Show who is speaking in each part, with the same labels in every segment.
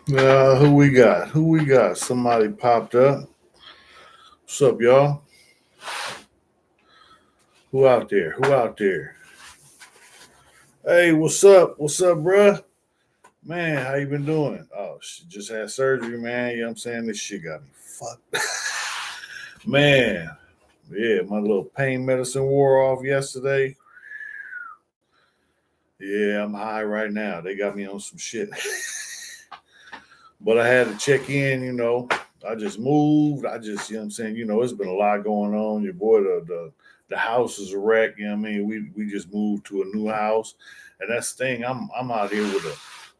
Speaker 1: Who we got? Who we got? Somebody popped up. What's up, y'all? Who out there? Who out there? Hey, what's up? What's up, bruh? Man, how you been doing? Oh, she just had surgery, man. You know what I'm saying? This shit got me fucked. Man, yeah, my little pain medicine wore off yesterday. Yeah, I'm high right now. They got me on some shit. But I had to check in, I just moved. You know what I'm saying? It's been a lot going on. Your boy, the house is a wreck. You know what I mean? We just moved to a new house. And that's the thing. I'm out here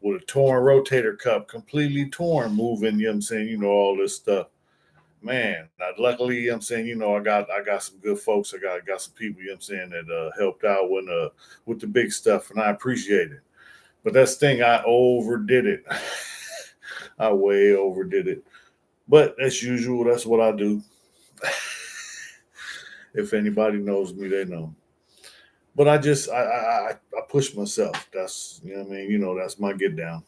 Speaker 1: with a torn rotator cuff, completely torn, moving, you know what I'm saying, all this stuff. Man, luckily, you know what I'm saying, I got some good folks. I got some people, you know what I'm saying, that helped out with the big stuff, and I appreciate it. But that's the thing, I overdid it. I way overdid it. But as usual, that's what I do. If anybody knows me, they know. But I push myself. That's you know what I mean. That's my get down.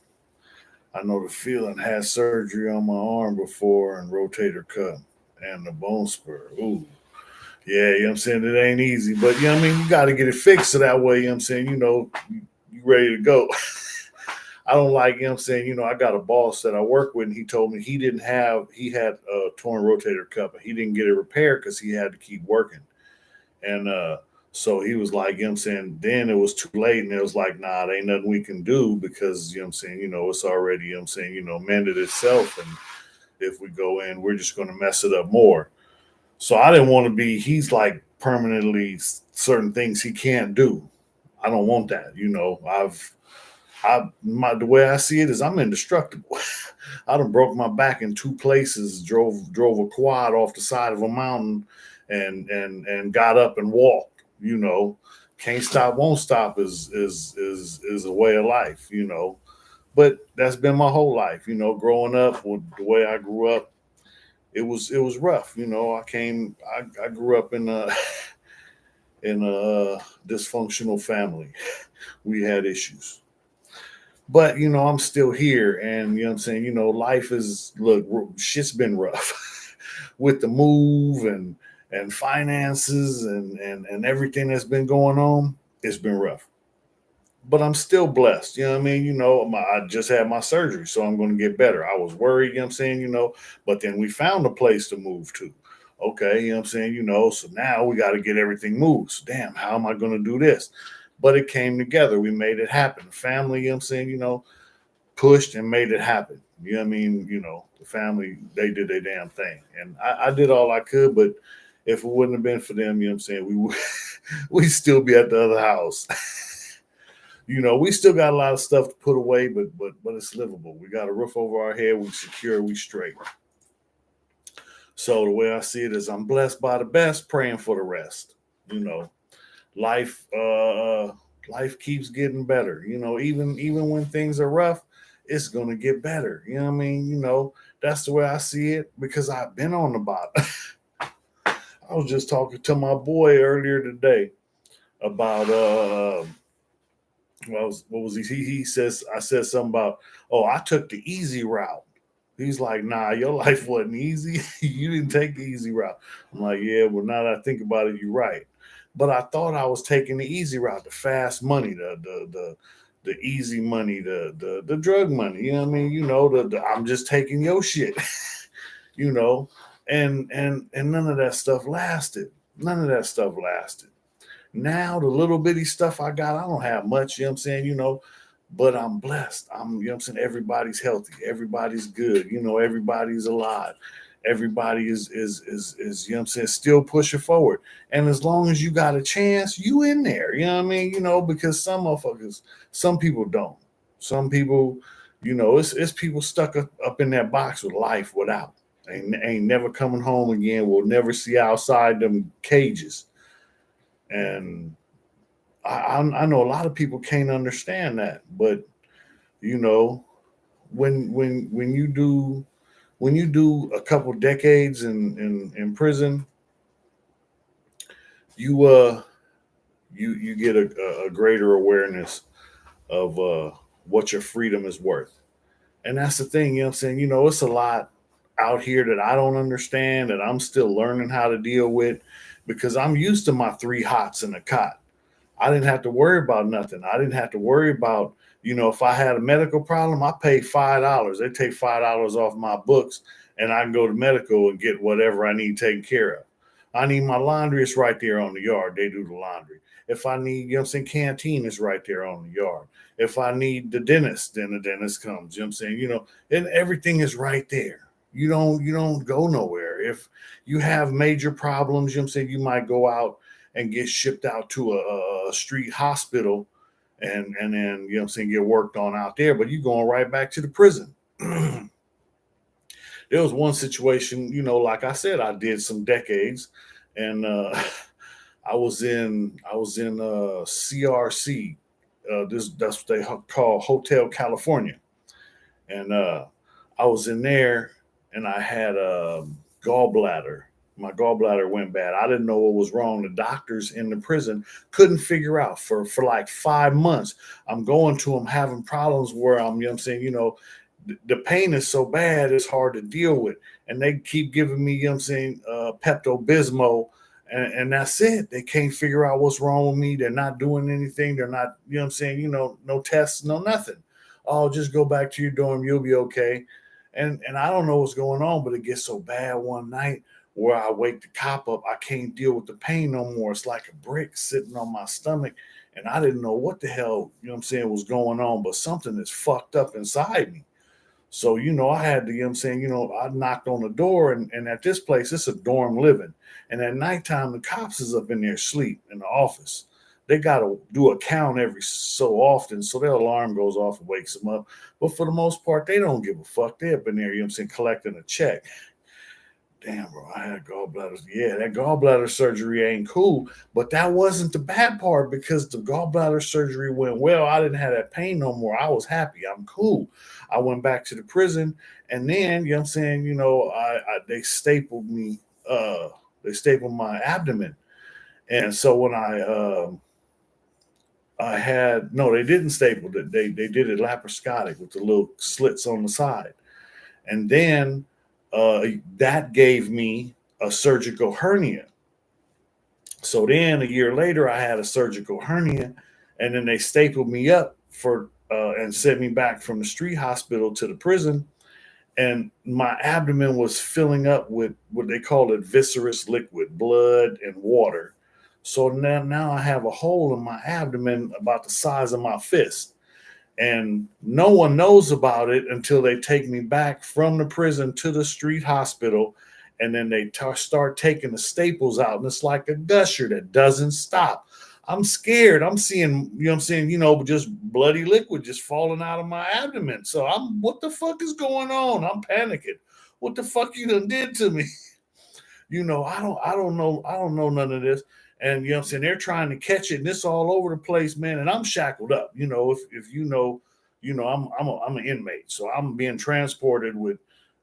Speaker 1: I know the feeling. Had surgery on my arm before and rotator cuff and the bone spur. Ooh, yeah. You know what I'm saying. It ain't easy, but you know what I mean. You got to get it fixed so that way. You know what I'm saying. You ready to go. I don't like, you know what I'm saying, I got a boss that I work with, and he told me he had a torn rotator cuff, and he didn't get it repaired because he had to keep working. And so he was like, you know what I'm saying, then it was too late, and it was like, nah, there ain't nothing we can do because, you know what I'm saying, it's already, you know what I'm saying, mended itself. And if we go in, we're just going to mess it up more. So I didn't want to be, he's like permanently certain things he can't do. I don't want that. The way I see it is I'm indestructible. I done broke my back in two places, drove a quad off the side of a mountain, and got up and walked. Can't stop, won't stop is a way of life. But that's been my whole life. Growing up with the way I grew up, it was rough. I grew up in a dysfunctional family. We had issues, but I'm still here, and you know what I'm saying. Life is look, shit's been rough with the move and finances and everything that's been going on. It's been rough, but I'm still blessed. You know what I mean. I just had my surgery, so I'm going to get better. I was worried. You know what I'm saying. But then we found a place to move to. Okay, you know what I'm saying. So now we got to get everything moved. So damn, how am I going to do this? But it came together. We made it happen. Family, you know what I'm saying, pushed and made it happen. You know what I mean? The family, they did their damn thing. And I did all I could, but if it wouldn't have been for them, you know what I'm saying, we would we still be at the other house. We still got a lot of stuff to put away, but it's livable. We got a roof over our head, we secure, we straight. So the way I see it is I'm blessed by the best, praying for the rest. You know, life life keeps getting better. Even when things are rough, it's gonna get better. You know what I mean? That's the way I see it because I've been on the bottom. I was just talking to my boy earlier today about what was he says I said something about, oh, I took the easy route. He's like, nah, your life wasn't easy. You didn't take the easy route. I'm like, yeah, well, now that I think about it, you're right. But I thought I was taking the easy route, the fast money, the easy money, the drug money. You know what I mean? I'm just taking your shit. you know, and none of that stuff lasted. None of that stuff lasted. Now the little bitty stuff I got, I don't have much, you know what I'm saying, but I'm blessed. You know what I'm saying, everybody's healthy, everybody's good, everybody's alive. Everybody is you know what I'm saying, still pushing forward. And as long as you got a chance, you in there, you know what I mean? Because some motherfuckers, some people don't. Some people, it's people stuck up in that box with life without. Ain't never coming home again, will never see outside them cages. And I know a lot of people can't understand that, but you know, when you do a couple decades in prison, you you get a greater awareness of what your freedom is worth. And that's the thing, you know what I'm saying? It's a lot out here that I don't understand, that I'm still learning how to deal with, because I'm used to my three hots in a cot. I didn't have to worry about nothing. I didn't have to worry about, if I had a medical problem, I pay $5. They take $5 off my books, and I can go to medical and get whatever I need taken care of. I need my laundry, it's right there on the yard. They do the laundry. If I need, canteen is right there on the yard. If I need the dentist, then the dentist comes. And everything is right there. You don't go nowhere. If you have major problems, you might go out and get shipped out to a street hospital, and then get worked on out there, but you going right back to the prison. There was one situation, like I said, I did some decades, and I was in CRC. That's what they call Hotel California, and I was in there, and I had a gallbladder. My gallbladder went bad. I didn't know what was wrong. The doctors in the prison couldn't figure out for like 5 months. I'm going to them having problems where the pain is so bad it's hard to deal with. And they keep giving me, Pepto Bismol, and that's it. They can't figure out what's wrong with me. They're not doing anything. They're not, no tests, no nothing. Oh, just go back to your dorm. You'll be okay. And I don't know what's going on, but it gets so bad one night where I wake the cop up. I can't deal with the pain no more. It's like a brick sitting on my stomach. And I didn't know what the hell, was going on, but something is fucked up inside me. So, I had to, I knocked on the door, and at this place, it's a dorm living. And at nighttime, the cops is up in there asleep in the office. They got to do a count every so often. So their alarm goes off and wakes them up. But for the most part, they don't give a fuck. They're up in there, collecting a check. Damn, bro, I had gallbladders. Yeah, that gallbladder surgery ain't cool. But that wasn't the bad part, because the gallbladder surgery went well. I didn't have that pain no more. I was happy. I'm cool. I went back to the prison, and then, they stapled me. They stapled my abdomen. And so when I had, no, they didn't staple it. They did it laparoscopic with the little slits on the side. And then that gave me a surgical hernia. So then a year later, I had a surgical hernia, and then they stapled me up and sent me back from the street hospital to the prison. And my abdomen was filling up with what they call it viscerous liquid, blood and water. So now I have a hole in my abdomen about the size of my fist. And no one knows about it until they take me back from the prison to the street hospital. And then they start taking the staples out. And it's like a gusher that doesn't stop. I'm scared. I'm seeing, just bloody liquid just falling out of my abdomen. So what the fuck is going on? I'm panicking. What the fuck you done did to me? I don't know none of this. And they're trying to catch it, and it's all over the place, man. And I'm shackled up. If I'm an inmate, so I'm being transported with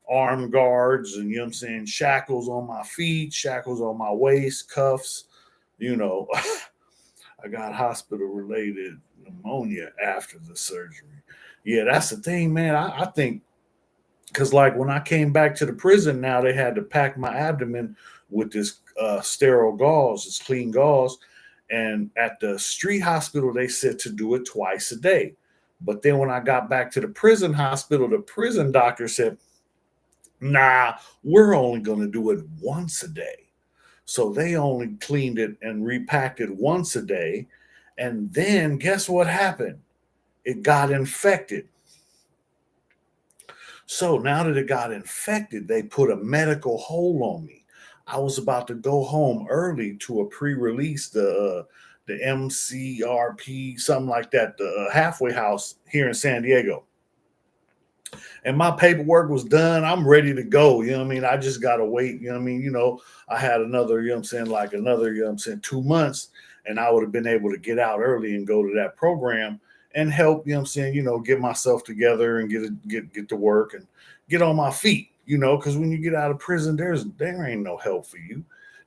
Speaker 1: armed guards, and shackles on my feet, shackles on my waist, cuffs. I got hospital related pneumonia after the surgery. Yeah, that's the thing, man. I think, because like when I came back to the prison, now they had to pack my abdomen with this sterile gauze, this clean gauze. And at the street hospital, they said to do it twice a day. But then when I got back to the prison hospital, the prison doctor said, nah, we're only going to do it once a day. So they only cleaned it and repacked it once a day. And then guess what happened? It got infected. So now that it got infected, they put a medical hold on me. I was about to go home early to a pre-release, the MCRP, something like that, the halfway house here in San Diego. And my paperwork was done. I'm ready to go. I just got to wait. I had another, like another, 2 months, and I would have been able to get out early and go to that program and help, get myself together and get to work and get on my feet, because when you get out of prison, there ain't no help for you.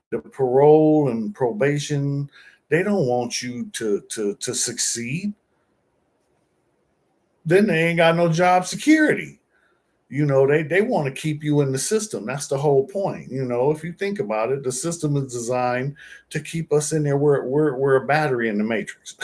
Speaker 1: The parole and probation, they don't want you to succeed. Then they ain't got no job security. They want to keep you in the system. That's the whole point. If you think about it, the system is designed to keep us in there. We're a battery in the matrix.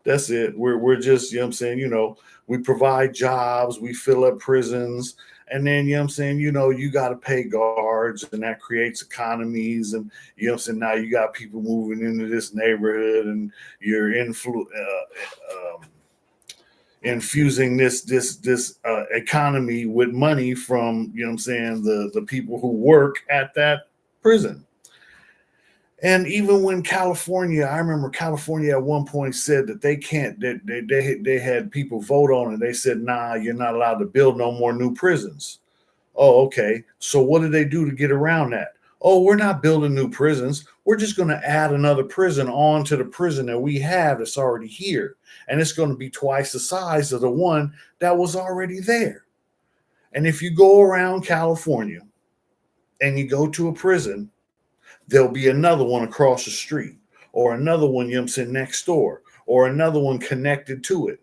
Speaker 1: That's it. We're just, what I'm saying, we provide jobs, we fill up prisons, and then, what I'm saying, you got to pay guards, and that creates economies. And, what I'm saying, now you got people moving into this neighborhood, and you're infusing this economy with money from, what I'm saying, the people who work at that prison. And even when California, I remember California at one point said that they can't, that they had people vote on it. They said, nah, you're not allowed to build no more new prisons. Oh, okay. So what did they do to get around that? Oh, we're not building new prisons. We're just going to add another prison on to the prison that we have that's already here. And it's going to be twice the size of the one that was already there. And if you go around California and you go to a prison, there'll be another one across the street, or another one, you know what I'm saying, next door, or another one connected to it.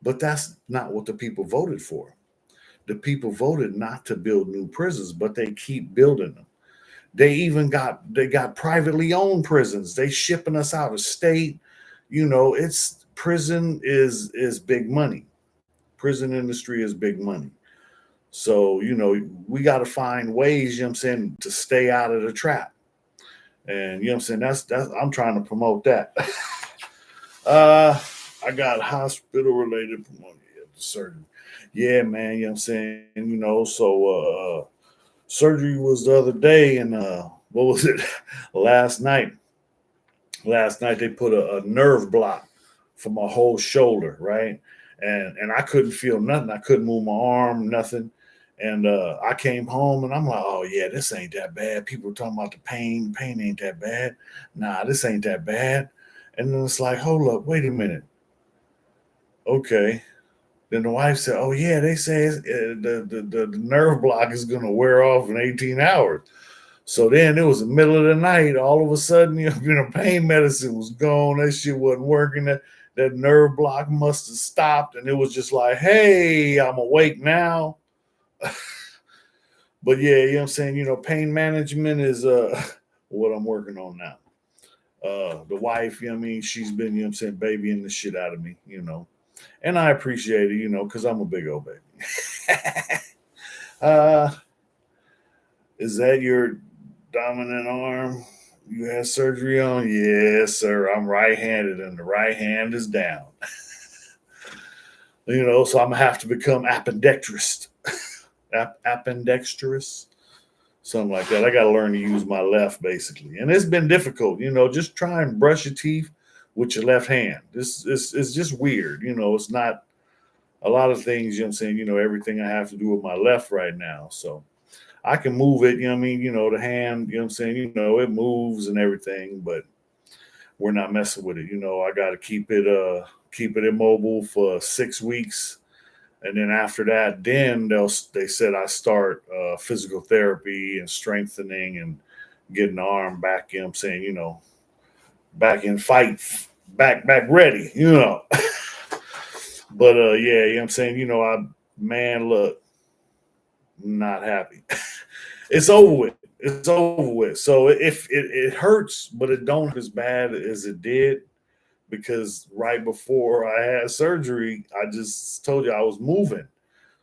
Speaker 1: But that's not what the people voted for. The people voted not to build new prisons, but they keep building them. They got privately owned prisons. They shipping us out of state. It's prison is big money. Prison industry is big money. So, we got to find ways, you know what I'm saying, to stay out of the trap. And, what I'm saying, that's I'm trying to promote that. I got hospital related surgery. Yeah, man, what I'm saying, so surgery was the other day, and what was it? Last night. Last night they put a nerve block for my whole shoulder, right? And I couldn't feel nothing. I couldn't move my arm, nothing. And I came home and I'm like, oh yeah, this ain't that bad. People talking about the pain. Pain ain't that bad. Nah, this ain't that bad. And then it's like, hold up, wait a minute. Okay. Then the wife said, oh yeah, they say the nerve block is gonna wear off in 18 hours. So then it was the middle of the night. All of a sudden, pain medicine was gone. That shit wasn't working. That nerve block must have stopped. And it was just like, hey, I'm awake now. But yeah, what I'm saying, pain management is what I'm working on now. The wife, she's been, what I'm saying, babying the shit out of me, And I appreciate it, because I'm a big old baby. uh, is that your dominant arm you had surgery on? Yes, sir. I'm right-handed and the right hand is down. So I'm gonna have to become appendectrous. Appendextrous, something like that. I got to learn to use my left, basically, and it's been difficult. Just try and brush your teeth with your left hand. This is just weird. It's not a lot of things. I'm saying, everything I have to do with my left right now. So I can move it. The hand. I'm saying, it moves and everything, but we're not messing with it. I got to keep it immobile for 6 weeks. And then after that, then they said I start physical therapy and strengthening and getting the arm back. I'm saying, back in fight, back ready. But yeah, I'm saying, look, not happy. It's over with. It's over with. So if it hurts, but it don't as bad as it did, because right before I had surgery, I just told you I was moving.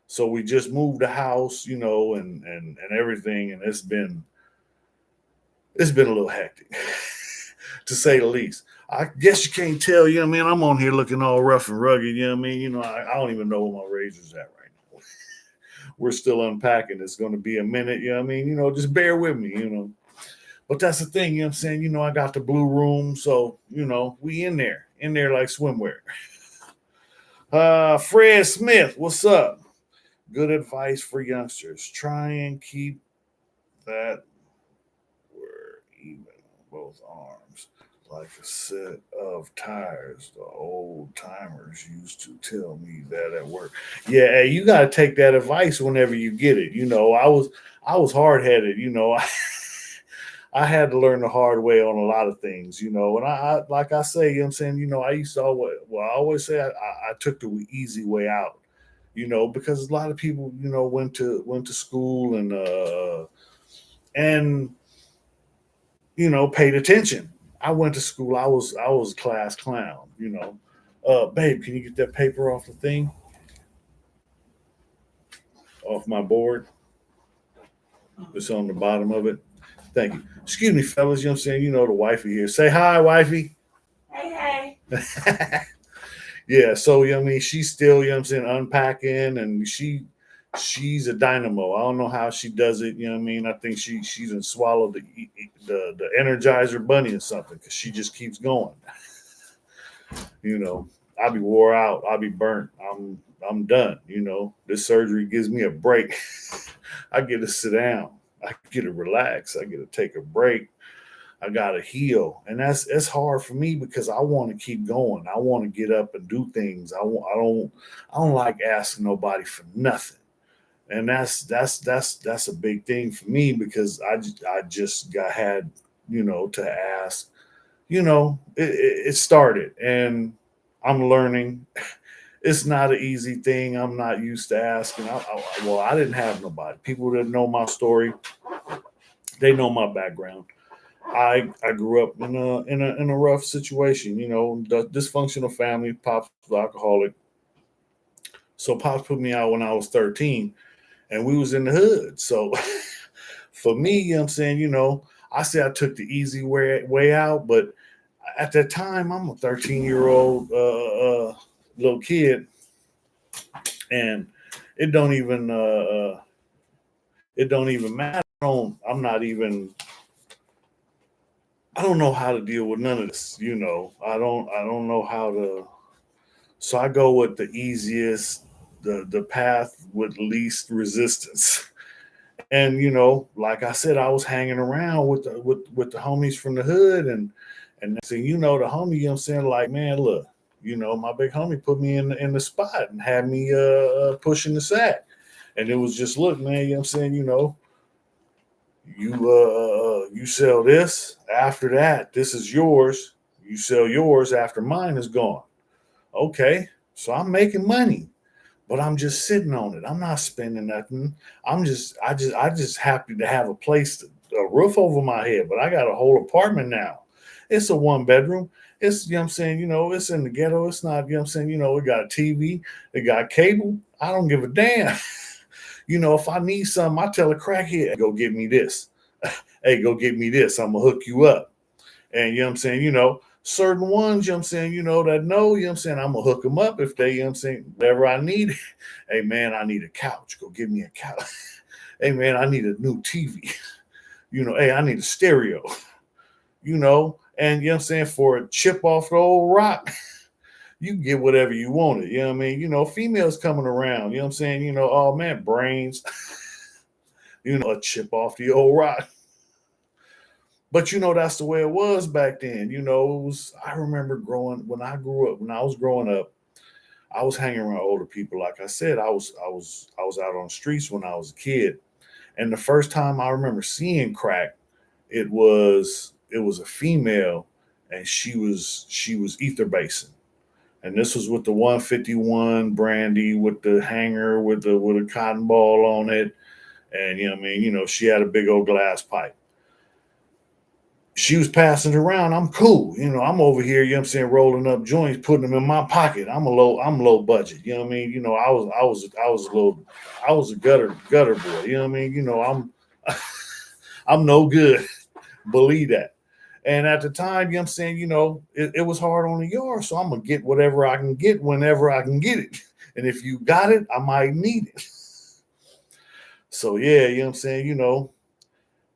Speaker 1: So we just moved the house, and everything, and it's been a little hectic, to say the least. I guess you can't tell, I'm on here looking all rough and rugged, I don't even know where my razor's at right now. We're still unpacking. It's going to be a minute, just bear with me. But that's the thing, I'm saying, I got the blue room, so, we in there like swimwear. Fred Smith, what's up? Good advice for youngsters. Try and keep that where even both arms, like a set of tires. The old timers used to tell me that at work. Yeah, hey, you got to take that advice whenever you get it. I was hard headed. I had to learn the hard way on a lot of things, and I like I say, I'm saying, I used to I always say I took the easy way out. because a lot of people, went to school and paid attention. I went to school. I was a class clown. Babe, can you get that paper off the thing, off my board? It's on the bottom of it. Thank you. Excuse me, fellas. You know what I'm saying? The wifey here. Say hi, wifey.
Speaker 2: Hey, hey.
Speaker 1: Yeah. So she's still, what I'm saying, unpacking, and she's a dynamo. I don't know how she does it. You know what I mean? I think she's done swallowed the Energizer bunny or something, because she just keeps going. You know, I'll be wore out. I'll be burnt. I'm done. This surgery gives me a break. I get to sit down. I get to relax. I get to take a break. I gotta heal, and it's hard for me because I want to keep going. I want to get up and do things. I don't like asking nobody for nothing, and that's a big thing for me, because I just got had to ask. It started, and I'm learning. It's not an easy thing. I'm not used to asking. Well, I didn't have nobody. People that know my story, they know my background. I grew up in a rough situation. Dysfunctional family. Pops was alcoholic, so pops put me out when I was 13, and we was in the hood. So for me, what I'm saying, I say I took the easy way out, but at that time, I'm a 13-year-old little kid, and it don't even matter. I'm not even. I don't know how to deal with none of this. I don't know how to. So I go with the easiest, the path with least resistance. And like I said, I was hanging around with the homies from the hood, and next thing the homie, what I'm saying, like, man, look, my big homie put me in the spot and had me pushing the sack. And it was just, look, man, what I'm saying, you sell this. After that, this is yours. You sell yours after mine is gone. Okay, so I'm making money, but I'm just sitting on it. I'm not spending nothing. I just happy to have a roof over my head. But I got a whole apartment now. It's a 1 bedroom. It's, what I'm saying, it's in the ghetto. It's not, what I'm saying, it got a TV, it got cable. I don't give a damn. If I need something, I tell a crackhead, go get me this. Hey, go get me this. I'm gonna hook you up. And what I'm saying, certain ones, what I'm saying, that know, what I'm saying, I'm gonna hook them up if they, what I'm saying, whatever I need. Hey man, I need a couch. Go give me a couch. Hey man, I need a new TV. Hey, I need a stereo. And what I'm saying, for a chip off the old rock, you can get whatever you wanted. You know what I mean? Females coming around, what I'm saying, oh man, brains, a chip off the old rock. But that's the way it was back then. I remember when I was growing up, I was hanging around older people. Like I said, I was out on the streets when I was a kid. And the first time I remember seeing crack, it was a female, and she was ether basing. And this was with the 151 brandy, with the hanger, with a cotton ball on it. And what I mean, she had a big old glass pipe. She was passing it around. I'm cool. I'm over here, what I'm saying, rolling up joints, putting them in my pocket. I'm low budget. You know what I mean? I was a gutter boy. You know what I mean? I'm I'm no good. Believe that. And at the time, what I'm saying, it was hard on the yard. So I'm gonna get whatever I can get whenever I can get it. And if you got it, I might need it. So yeah, what I'm saying,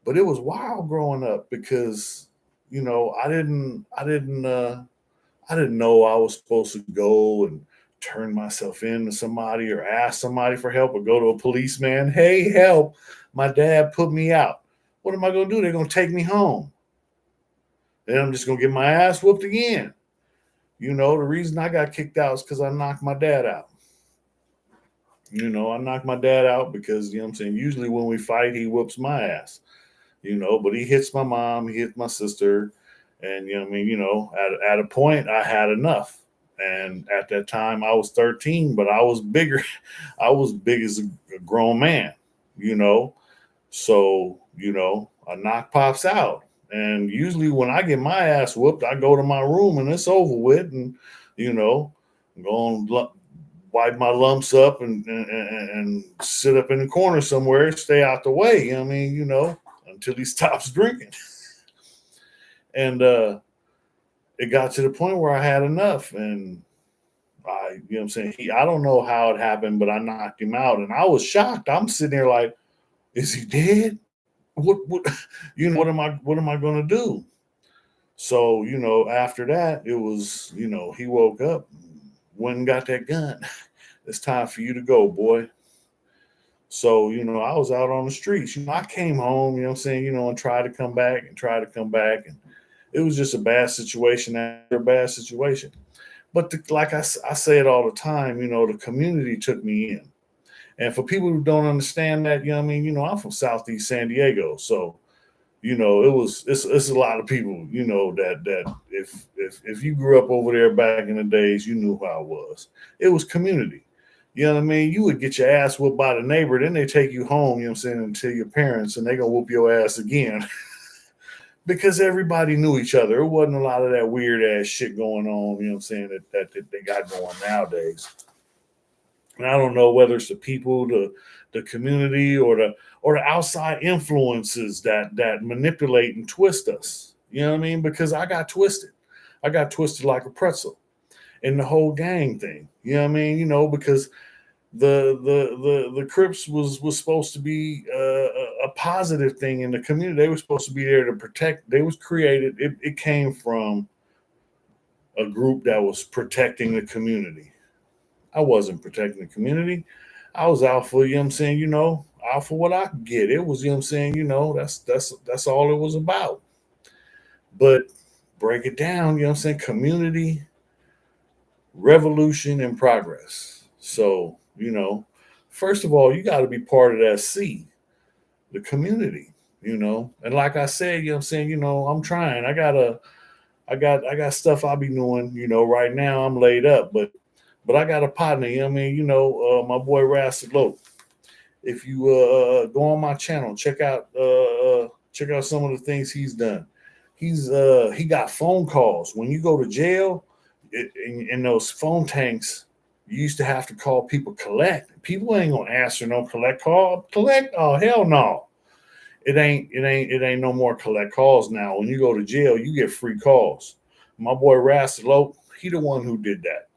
Speaker 1: but it was wild growing up, because I didn't know I was supposed to go and turn myself in to somebody, or ask somebody for help, or go to a policeman. Hey, help, my dad put me out. What am I going to do? They're going to take me home, then I'm just going to get my ass whooped again. The reason I got kicked out is because I knocked my dad out. I knocked my dad out because, what I'm saying, usually when we fight, he whoops my ass. But he hits my mom, he hits my sister. And, at a point, I had enough. And at that time, I was 13, but I was bigger. I was big as a grown man, you know. So, a knock pops out. And usually when I get my ass whooped, I go to my room and it's over with. And, you know, go and wipe my lumps up and sit up in the corner somewhere, stay out the way. I mean, until he stops drinking. And it got to the point where I had enough. And I'm saying? I don't know how it happened, but I knocked him out. And I was shocked. I'm sitting there like, is he dead? What what am I gonna do? So, after that, it was, he woke up, went and got that gun. It's time for you to go, boy. So, I was out on the streets. I came home, and tried to come back and try to come back. And it was just a bad situation after a bad situation. But like I say it all the time, the community took me in. And for people who don't understand that, I'm from Southeast San Diego. So, it's a lot of people, that if you grew up over there back in the days, you knew how it was. It was community. You know what I mean? You would get your ass whooped by the neighbor, then they take you home, and tell your parents, and they gonna whoop your ass again. Because everybody knew each other. It wasn't a lot of that weird ass shit going on, that they got going nowadays. And I don't know whether it's the people, the community, or the outside influences that manipulate and twist us. You know what I mean? Because I got twisted. I got twisted like a pretzel in the whole gang thing. You know what I mean? Because the Crips was supposed to be a positive thing in the community. They were supposed to be there to protect. They was created. It came from a group that was protecting the community. I wasn't protecting the community. I was out for, out for what I could get. It was, that's all it was about. But break it down, community, revolution, and progress. So, first of all, you got to be part of that C, the community, And like I said, I'm trying. I got stuff I'll be doing, right now I'm laid up, but I got a partner, my boy Rasalope. If you go on my channel, check out some of the things he's done. He got phone calls. When you go to jail, in those phone tanks, you used to have to call people collect. People ain't gonna answer no collect call. Collect? Oh hell no. It ain't no more collect calls now. When you go to jail, you get free calls. My boy Rasalope, he the one who did that.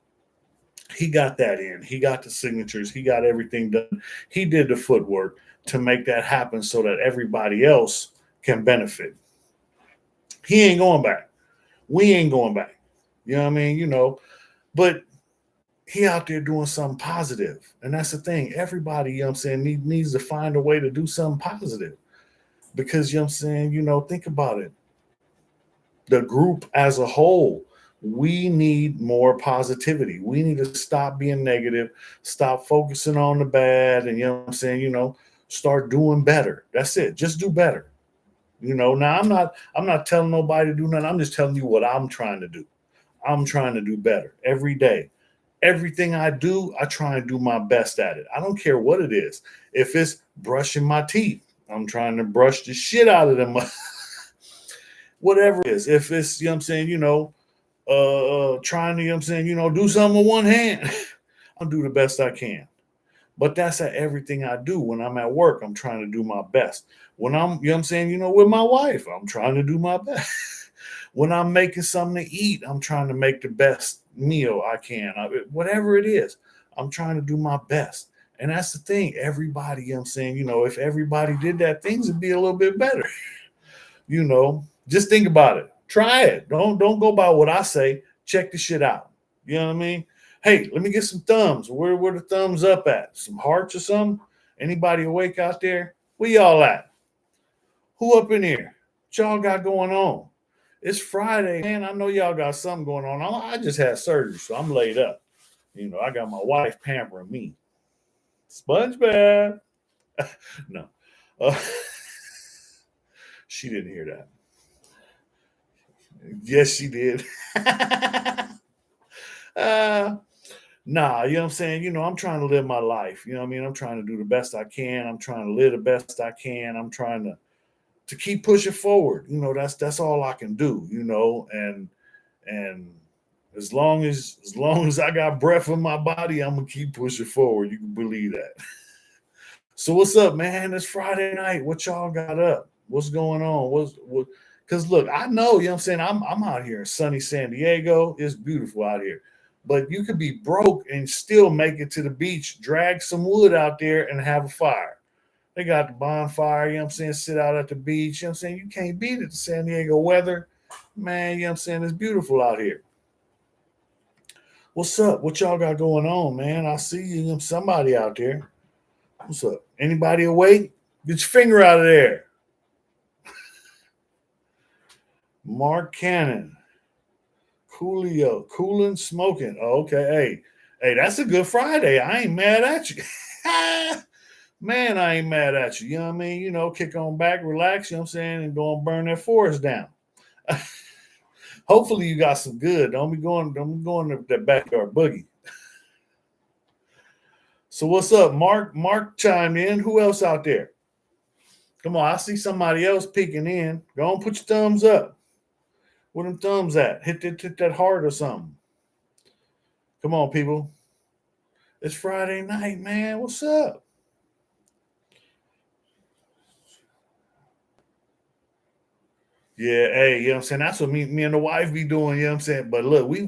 Speaker 1: He got that in. He got the signatures. He got everything done. He did the footwork to make that happen so that everybody else can benefit. He ain't going back. We ain't going back. You know what I mean? But he out there doing something positive. And that's the thing. Everybody, needs to find a way to do something positive. Because, think about it. The group as a whole, we need more positivity. We need to stop being negative, stop focusing on the bad, and start doing better. That's it. Just do better. Now I'm not telling nobody to do nothing. I'm just telling you what I'm trying to do. I'm trying to do better every day. Everything I do, I try and do my best at it. I don't care what it is. If it's brushing my teeth, I'm trying to brush the shit out of them. Whatever it is. If it's, trying to, do something with one hand, I'll do the best I can. But that's at everything I do. When I'm at work, I'm trying to do my best. When I'm, with my wife, I'm trying to do my best. When I'm making something to eat, I'm trying to make the best meal I can. Whatever it is, I'm trying to do my best. And that's the thing. Everybody, if everybody did that, things would be a little bit better. Just think about it. Try it. Don't go by what I say. Check the shit out. You know what I mean? Hey, let me get some thumbs. Where the thumbs up at? Some hearts or something? Anybody awake out there? Where y'all at? Who up in here? What y'all got going on? It's Friday, man. I know y'all got something going on. I just had surgery, so I'm laid up. I got my wife pampering me. SpongeBob. No. She didn't hear that. Yes, she did. uh, nah, you know what I'm saying? I'm trying to live my life. You know what I mean? I'm trying to do the best I can. I'm trying to live the best I can. I'm trying to keep pushing forward. That's all I can do, and as long as I got breath in my body, I'm gonna keep pushing forward. You can believe that. So what's up, man? It's Friday night. What y'all got up? What's going on? What? Because look, I know, you know what I'm saying. I'm out here in sunny San Diego. It's beautiful out here. But you could be broke and still make it to the beach, drag some wood out there and have a fire. They got the bonfire, you know what I'm saying, sit out at the beach, you know what I'm saying? You can't beat it, the San Diego weather. Man, you know what I'm saying? It's beautiful out here. What's up? What y'all got going on, man? I see you, somebody out there. What's up? Anybody awake? Get your finger out of there. Mark Cannon, Coolio, cooling, smoking. Oh, okay. Hey, that's a good Friday. I ain't mad at you. Man, I ain't mad at you. You know what I mean? Kick on back, relax, you know what I'm saying, and go and burn that forest down. Hopefully you got some good. Don't be going to that backyard boogie. So what's up? Mark chimed in. Who else out there? Come on, I see somebody else peeking in. Go on, put your thumbs up. Where them thumbs at? Hit that heart or something. Come on, people. It's Friday night, man. What's up? Yeah, hey, you know what I'm saying? That's what me and the wife be doing, you know what I'm saying? But look, we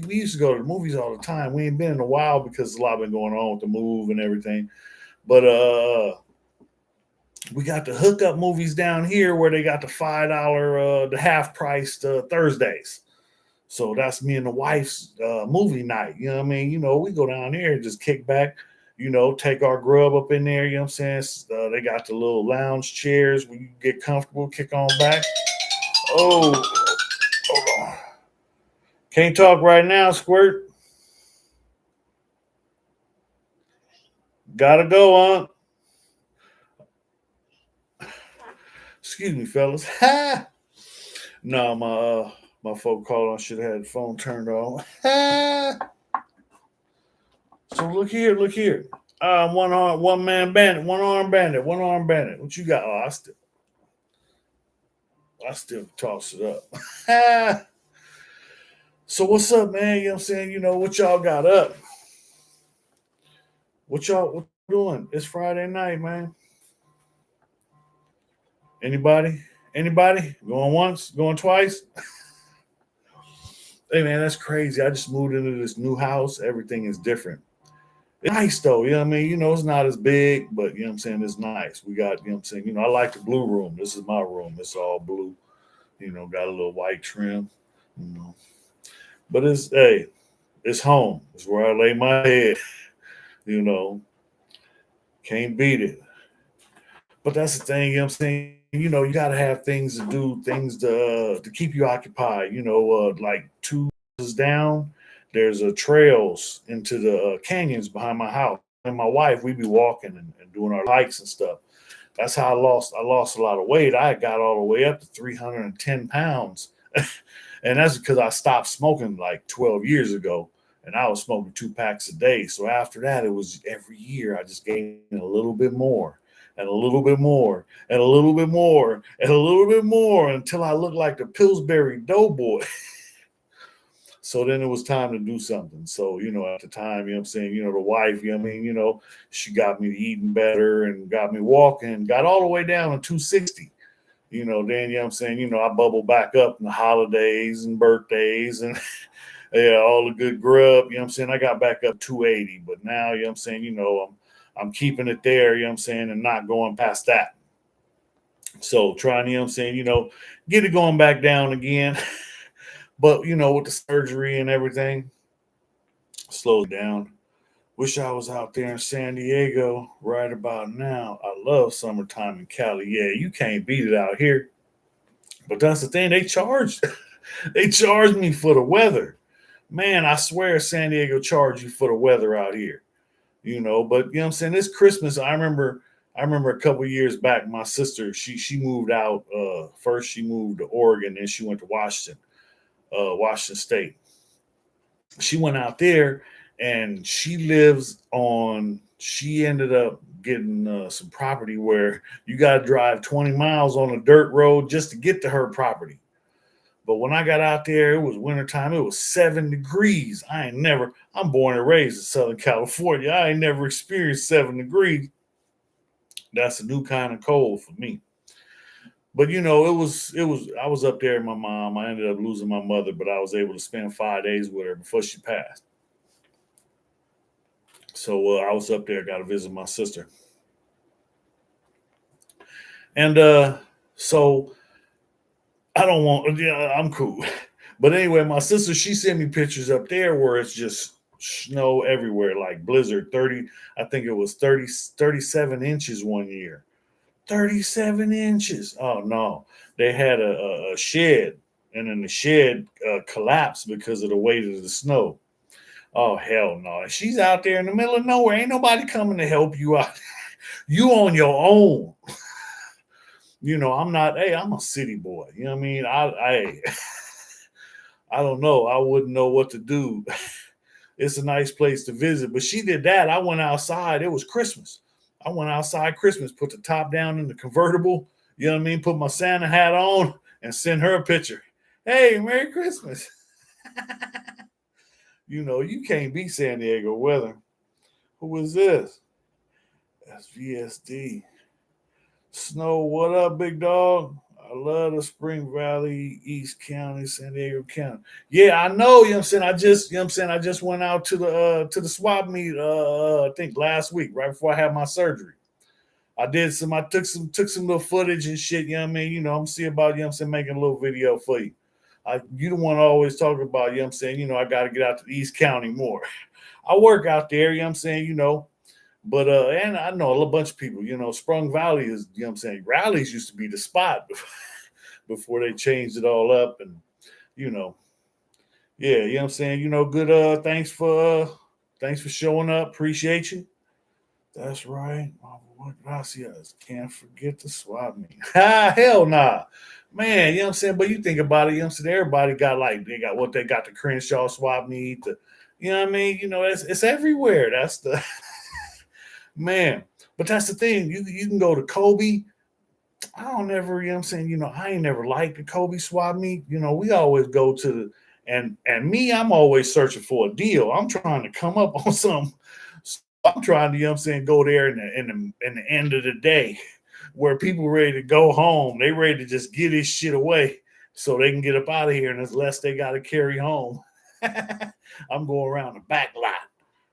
Speaker 1: used to go to the movies all the time. We ain't been in a while because a lot been going on with the move and everything. But we got the hookup movies down here where they got the $5 the half priced Thursdays. So that's me and the wife's movie night. You know what I mean? We go down there and just kick back, take our grub up in there. You know what I'm saying? They got the little lounge chairs where you get comfortable, kick on back. Oh, hold on. Can't talk right now, Squirt. Gotta go on. Excuse me, fellas. Ha! No, my phone called. I should have had the phone turned on. Ha! So look here. One man bandit, one arm bandit, one arm bandit. What you got? Oh, I still toss it up. So what's up, man? You know what I'm saying? What y'all got up? What doing? It's Friday night, man. Anybody? Anybody? Going once? Going twice? Hey man, that's crazy. I just moved into this new house. Everything is different. It's nice though, you know what I mean? It's not as big, but you know what I'm saying, it's nice. We got, you know what I'm saying, I like the blue room. This is my room. It's all blue, got a little white trim, you know. But it's home. It's where I lay my head, you know. Can't beat it. But that's the thing, you know what I'm saying? You gotta have things to do, things to keep you occupied, like 2 houses down, there's a trails into the canyons behind my house. And my wife, we be walking and doing our hikes and stuff. That's how I lost a lot of weight. I got all the way up to 310 pounds. And that's because I stopped smoking like 12 years ago. And I was smoking 2 packs a day. So after that, it was every year I just gained a little bit more and a little bit more and a little bit more and a little bit more until I looked like the Pillsbury Doughboy. So then it was time to do something. So, at the time, you know what I'm saying, the wife, you know what I mean, she got me eating better and got me walking, got all the way down to 260. Then, you know what I'm saying, I bubble back up in the holidays and birthdays and yeah, all the good grub, you know what I'm saying? I got back up 280, but now, you know what I'm saying, I'm keeping it there, you know what I'm saying, and not going past that. So trying, you know what I'm saying, get it going back down again. But with the surgery and everything, slow down. Wish I was out there in San Diego right about now. I love summertime in Cali. Yeah, you can't beat it out here. But that's the thing, they charge me for the weather. Man, I swear San Diego charge you for the weather out here. But you know what I'm saying? This Christmas, I remember a couple years back, my sister, she moved out. First she moved to Oregon, then she went to Washington State. she went out there and she ended up getting some property where you got to drive 20 miles on a dirt road just to get to her property. But when I got out there, it was wintertime. It was 7 degrees. I'm born and raised in Southern California. I ain't never experienced 7 degrees. That's a new kind of cold for me. But I was up there with my mom. I ended up losing my mother, but I was able to spend 5 days with her before she passed. So I was up there, got to visit my sister. And so I don't want, yeah, I'm cool. But anyway, my sister, she sent me pictures up there where it's just snow everywhere, like blizzard 30, I think it was 37 inches one year. 37 inches. Oh no. They had a shed, and then the shed collapsed because of the weight of the snow. Oh hell no. And she's out there in the middle of nowhere. Ain't nobody coming to help you out. You on your own. I'm not, hey, I'm a city boy. You know what I mean? I don't know. I wouldn't know what to do. It's a nice place to visit. But she did that. I went outside. It was Christmas. I went outside Christmas, put the top down in the convertible, you know what I mean? Put my Santa hat on and send her a picture. Hey, Merry Christmas. You can't beat San Diego weather. Who is this? That's VSD. Snow, what up, big dog? I love the Spring Valley, East County, San Diego County. Yeah, I know, you know what I'm saying? I just went out to the swap meet I think last week, right before I had my surgery. I took some little footage and shit, you know what I mean? I'm see about, you know what I'm saying, making a little video for you. You don't want to always talk about, you know what I'm saying, I gotta get out to the East County more. I work out there, you know what I'm saying, but and I know a bunch of people, Sprung Valley is, you know what I'm saying, Rallies used to be the spot before they changed it all up. And, you know, yeah, you know what I'm saying? Good thanks for showing up. Appreciate you. That's right. What gracias. Can't forget the swap meet. Hell nah. Man, you know what I'm saying? But you think about it, you know what I'm saying? Everybody got they got the Crenshaw swap meet, you know what I mean? It's everywhere. That's the man. But that's the thing. You can go to Kobe. I don't never, you know what I'm saying? I ain't never liked the Kobe swap meet. We always go to the and me, I'm always searching for a deal. I'm trying to come up on something. So I'm trying to, you know what I'm saying, go there in the end of the day where people ready to go home. They ready to just get this shit away so they can get up out of here and there's less they gotta carry home. I'm going around the back lot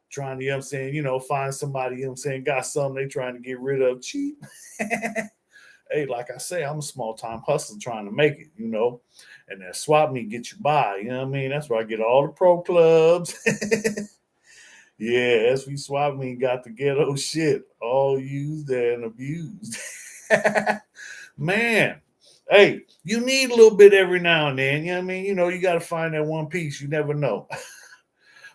Speaker 1: trying to, you know what I'm saying, find somebody, you know what I'm saying, got something they trying to get rid of cheap. Hey, like I say, I'm a small time hustler trying to make it. And that swap meet get you by, you know what I mean? That's where I get all the pro clubs. Yeah, SV swap meet got the ghetto shit all used and abused. Man, hey, you need a little bit every now and then, you know what I mean? You got to find that one piece. You never know.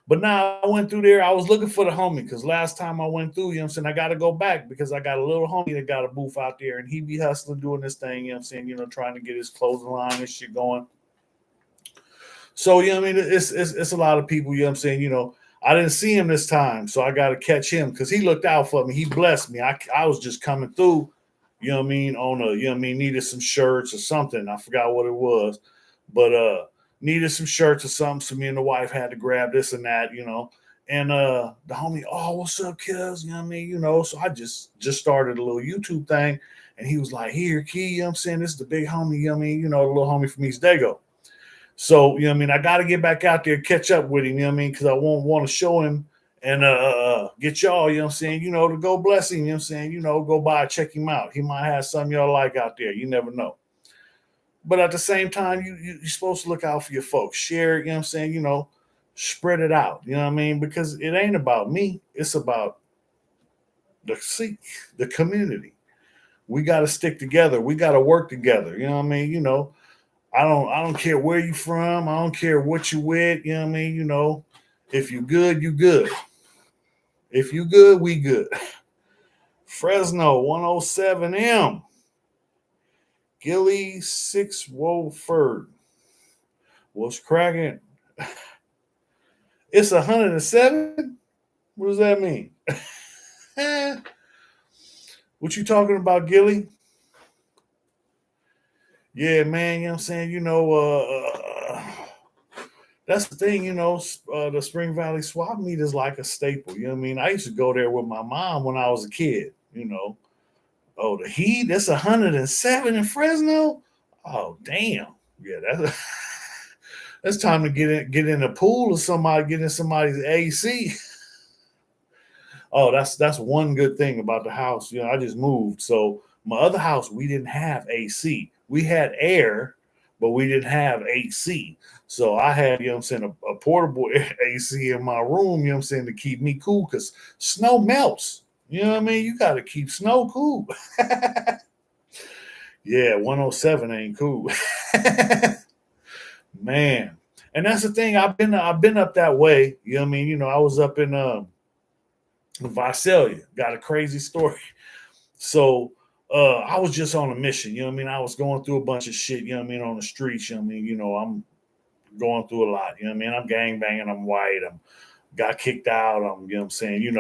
Speaker 1: But now I went through there. I was looking for the homie because last time I went through, you know what I'm saying, I got to go back because I got a little homie that got a booth out there and he be hustling doing this thing, you know what I'm saying, trying to get his clothing line and shit going. So, you know what I mean? It's a lot of people, you know what I'm saying, I didn't see him this time, so I got to catch him because he looked out for me. He blessed me. I was just coming through, you know what I mean, needed some shirts or something. I forgot what it was. But needed some shirts or something. So me and the wife had to grab this and that, And the homie, oh, what's up, cuz? You know what I mean? So I just started a little YouTube thing. And he was like, here, Key, you know what I'm saying? This is the big homie, you know what I mean? The little homie from East Dago. So, you know what I mean? I got to get back out there, catch up with him, you know what I mean? Because I won't want to show him and get y'all, you know what I'm saying? To go bless him, you know what I'm saying? Go by, check him out. He might have something y'all like out there. You never know. But at the same time, you're supposed to look out for your folks. Share it, you know what I'm saying? Spread it out. You know what I mean? Because it ain't about me. It's about the community. We got to stick together. We got to work together. You know what I mean? I don't care where you from. I don't care what you with. You know what I mean? If you good, you good. If you good, we good. Fresno 107M. Gilly 6 Wolford. What's cracking? It's 107? What does that mean? Eh, what you talking about, Gilly? Yeah, man, you know what I'm saying? That's the thing, the Spring Valley swap meet is like a staple. You know what I mean? I used to go there with my mom when I was a kid. Oh, the heat, it's 107 in Fresno. Oh, damn. Yeah, that's that's time to get in a pool or somebody, get in somebody's AC. Oh, that's one good thing about the house. I just moved. So my other house, we didn't have AC. We had air, but we didn't have AC. So I had, I'm saying, a portable AC in my room, I'm saying, to keep me cool because snow melts. You know what I mean? You got to keep snow cool. Yeah, 107 ain't cool. Man. And that's the thing. I've been up that way. You know what I mean? I was up in Visalia. Got a crazy story. So I was just on a mission, you know what I mean? I was going through a bunch of shit, you know what I mean, on the streets, you know what I mean? I'm going through a lot, you know what I mean? I'm gang banging, I'm white, I'm got kicked out, I'm, what I'm saying,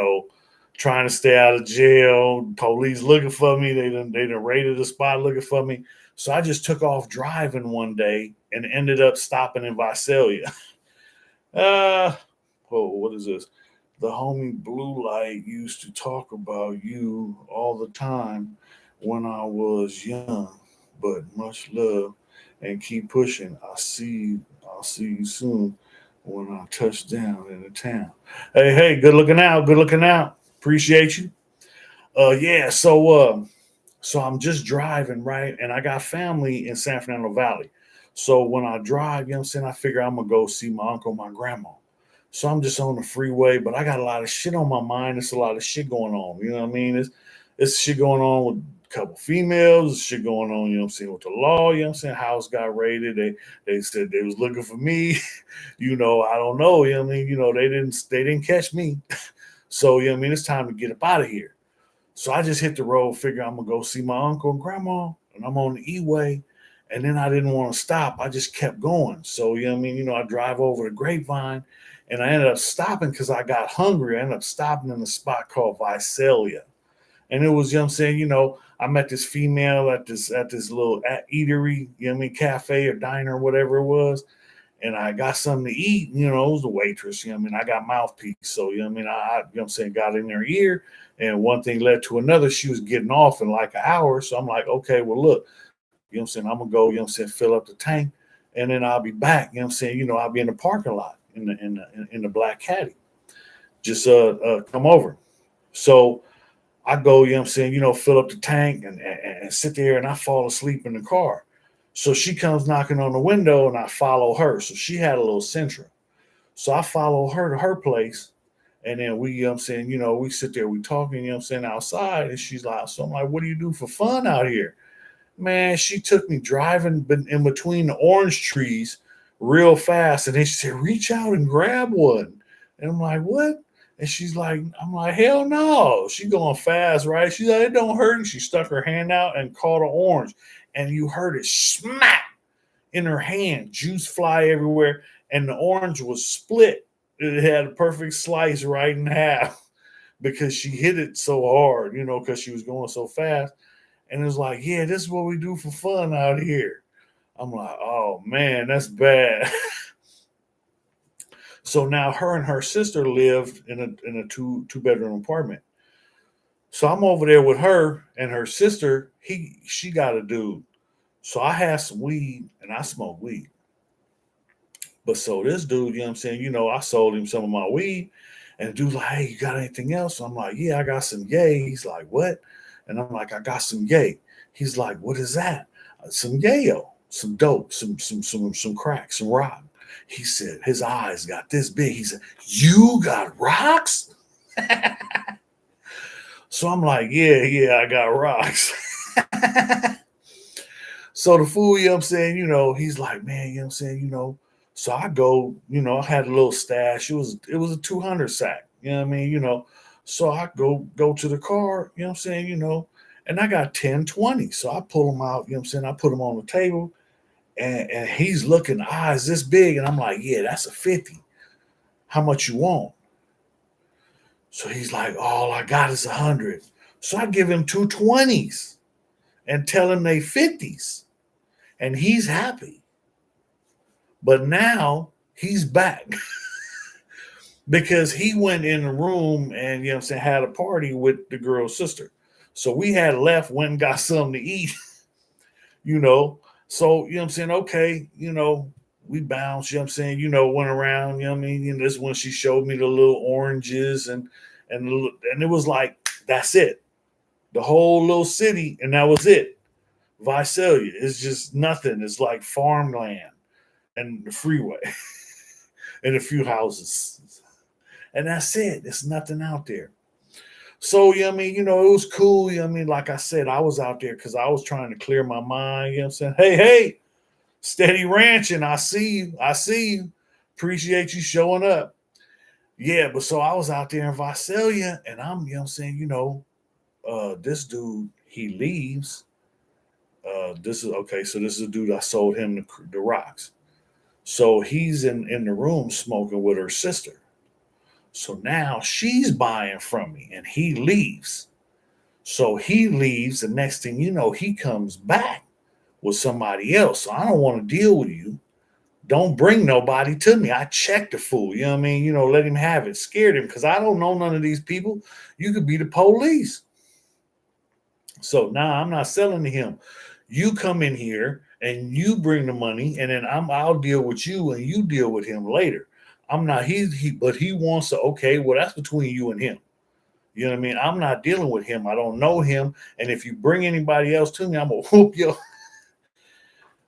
Speaker 1: trying to stay out of jail, police looking for me, they done raided the spot looking for me. So I just took off driving one day and ended up stopping in Visalia. uh what is this? The homie Blue Light used to talk about you all the time when I was young, but much love and keep pushing. I'll see you soon when I touch down in the town. Hey, good looking out, good looking out. Appreciate you. Yeah, so I'm just driving, right? And I got family in San Fernando Valley. So when I drive, what I'm saying, I figure I'm gonna go see my uncle, my grandma. So I'm just on the freeway, but I got a lot of shit on my mind. It's a lot of shit going on. You know what I mean? It's shit going on with a couple females, it's shit going on, what I'm saying, with the law, what I'm saying? House got raided. They said they was looking for me. I don't know, what I mean? They didn't catch me. So, what I mean, it's time to get up out of here. So I just hit the road, figure I'm gonna go see my uncle and grandma, and I'm on the E-way. And then I didn't want to stop. I just kept going. So, what I mean, I drive over the Grapevine and I ended up stopping because I got hungry. I ended up stopping in a spot called Visalia. And it was, what I'm saying, I met this female at this little eatery, what I mean, cafe or diner or whatever it was. And I got something to eat, it was the waitress, what I mean, I got mouthpiece. So, what I mean, what I'm saying, got in her ear, and one thing led to another. She was getting off in like an hour. So I'm like, okay, well, look, what I'm saying, I'm gonna go, what I'm saying, fill up the tank, and then I'll be back. What I'm saying, I'll be in the parking lot in the black caddy. Just come over. So I go, what I'm saying, fill up the tank and sit there, and I fall asleep in the car. So she comes knocking on the window and I follow her. So she had a little Sentra. So I follow her to her place. And then we, I'm saying, we sit there, we talking, I'm saying, outside. And she's like, so I'm like, what do you do for fun out here? Man, she took me driving in between the orange trees real fast. And then she said, reach out and grab one. And I'm like, what? And she's like, I'm like, hell no. She going fast, right? She's like, it don't hurt. And she stuck her hand out and caught an orange. And you heard it smack in her hand, juice fly everywhere. And the orange was split. It had a perfect slice right in half because she hit it so hard, because she was going so fast. And it was like, yeah, this is what we do for fun out here. I'm like, oh man, that's bad. So now her and her sister lived in a two bedroom apartment. So I'm over there with her and her sister. She got a dude. So I had some weed and I smoke weed. But so this dude, what I'm saying, I sold him some of my weed. And the dude's like, hey, you got anything else? I'm like, yeah, I got some yay. He's like, what? And I'm like, I got some yay. He's like, what is that? Some yayo, some dope, some crack, some rock. He said, his eyes got this big. He said, you got rocks? So I'm like, yeah, I got rocks. So the fool, I'm saying, he's like, man, I'm saying, so I go, I had a little stash. It was a 200 sack, what I mean, So I go to the car, I'm saying, and I got 10, 20. So I pull them out, I'm saying, I put them on the table, and he's looking, eyes this big, and I'm like, yeah, that's a 50. How much you want? So he's like, all I got is 100. So I give him two 20s and tell him they 50s. And he's happy. But now he's back because he went in the room and, you know what I'm saying, had a party with the girl's sister. So we had left, went and got something to eat, you know. So, you know what I'm saying, okay, we bounced, you know what I'm saying, went around, you know what I mean? And this when she showed me the little oranges and it was like, that's it. The whole little city, and that was it. Visalia is just nothing. It's like farmland and the freeway and a few houses. And that's it. There's nothing out there. So, you know what I mean? It was cool. You know what I mean? Like I said, I was out there because I was trying to clear my mind. You know what I'm saying? Hey, steady ranching. I see you. I see you. Appreciate you showing up. Yeah, but so I was out there in Visalia and I'm, you know what I'm saying, this dude, he leaves. This is okay. So this is a dude I sold him the rocks. So he's in the room smoking with her sister. So now she's buying from me and he leaves. So he leaves. The next thing you know, he comes back with somebody else. So I don't want to deal with you. Don't bring nobody to me. I checked the fool. You know what I mean? Let him have it. Scared him because I don't know none of these people. You could be the police. So now I'm not selling to him. You come in here and you bring the money, and then I'll deal with you and you deal with him later. I'm not but he wants to. Okay, well that's between you and him. You know what I mean? I'm not dealing with him. I don't know him, and if you bring anybody else to me, I'm gonna whoop you.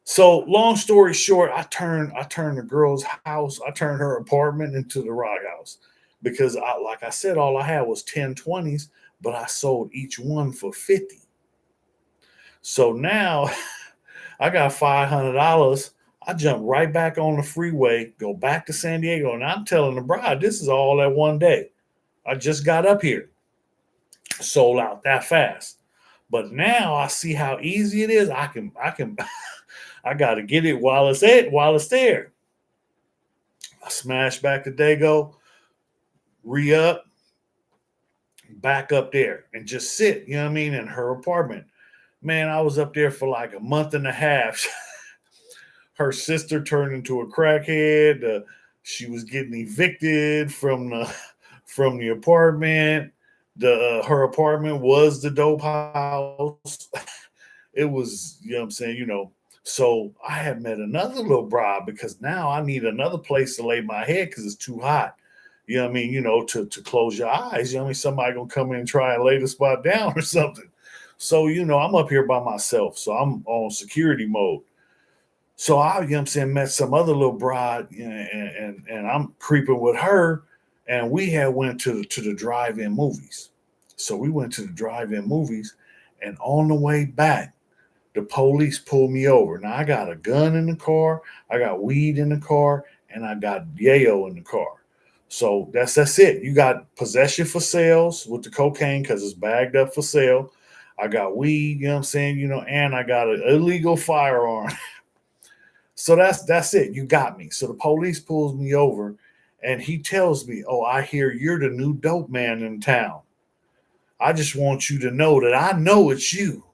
Speaker 1: So long story short, I turned the girl's house, I turned her apartment into the rock house because like I said, all I had was 10 20s, but I sold each one for 50. So now I got $500. I jump right back on the freeway, go back to San Diego, and I'm telling the bride, this is all that one day. I just got up here, sold out that fast. But now I see how easy it is. I can I gotta get it while it's there. I smash back to Dago, re-up, back up there, and just sit, you know what I mean, in her apartment. Man, I was up there for like a month and a half. Her sister turned into a crackhead. She was getting evicted from the apartment. The Her apartment was the dope house. It was, you know what I'm saying, So I had met another little bride because now I need another place to lay my head because it's too hot. You know what I mean? To close your eyes. You know what I mean? Somebody gonna come in and try and lay the spot down or something. So, I'm up here by myself. So I'm on security mode. So I, you know what I'm saying, met some other little bride, and I'm creeping with her, and we had went to the drive-in movies. So we went to the drive-in movies, and on the way back, the police pulled me over. Now I got a gun in the car, I got weed in the car, and I got yayo in the car. So that's it. You got possession for sales with the cocaine because it's bagged up for sale. I got weed, you know what I'm saying, and I got an illegal firearm. So that's it. You got me. So the police pulls me over and he tells me, "Oh, I hear you're the new dope man in town. I just want you to know that I know it's you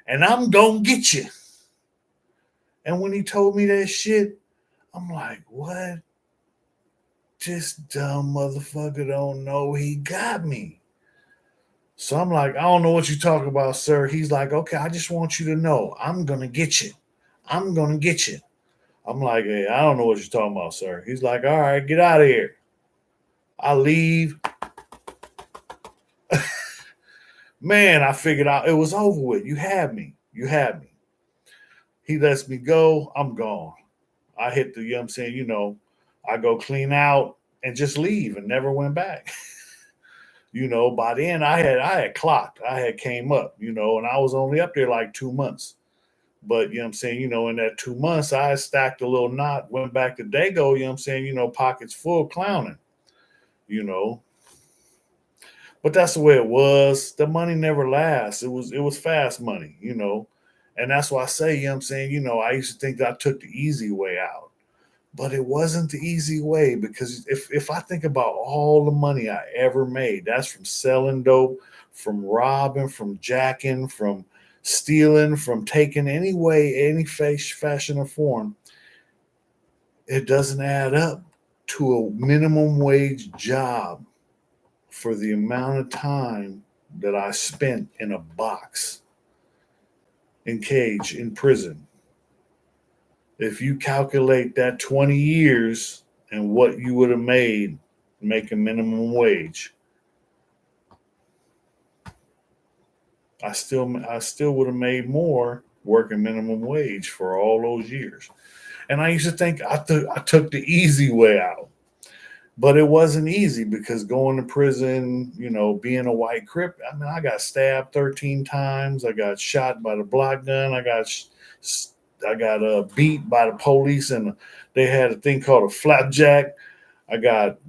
Speaker 1: and I'm going to get you." And when he told me that shit, I'm like, "What? This dumb motherfucker don't know he got me." So I'm like, "I don't know what you're talking about, sir." He's like, "Okay, I just want you to know I'm going to get you. I'm going to get you." I'm like, "Hey, I don't know what you're talking about, sir." He's like, "All right, get out of here." I leave. Man, I figured out it was over with. You had me. You had me. He lets me go. I'm gone. I hit the, you know what I'm saying, I go clean out and just leave and never went back. By then I had clocked. I had came up, and I was only up there like 2 months. But you know what I'm saying, in that 2 months, I stacked a little knot, went back to Dago, you know what I'm saying, pockets full clowning, you know. But that's the way it was. The money never lasts. It was fast money. And that's why I say, you know what I'm saying, I used to think that I took the easy way out. but it wasn't the easy way, because if I think about all the money I ever made, that's from selling dope, from robbing, from jacking, from stealing, from taking any way, any face, fashion, or form, it doesn't add up to a minimum wage job for the amount of time that I spent in a box, in cage, in prison. If you calculate that 20 years and what you would have made making minimum wage, I still would have made more working minimum wage for all those years. And I used to think I took the easy way out. But it wasn't easy, because going to prison, being a white crip, I mean, I got stabbed 13 times. I got shot by the block gun. I got beat by the police, and they had a thing called a flapjack. I got,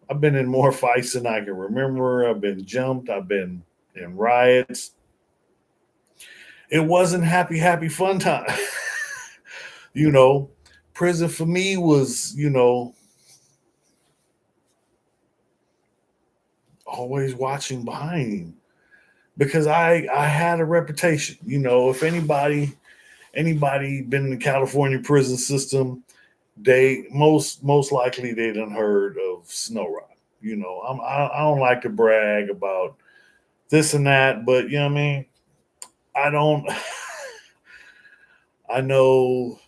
Speaker 1: I've been in more fights than I can remember. I've been jumped. I've been in riots. It wasn't happy fun time. you know, Prison for me was, always watching behind him, because I had a reputation. If anybody been in the California prison system, they most likely they done heard of Sniwroc. I don't like to brag about this and that, but you know what I mean. I don't. I know.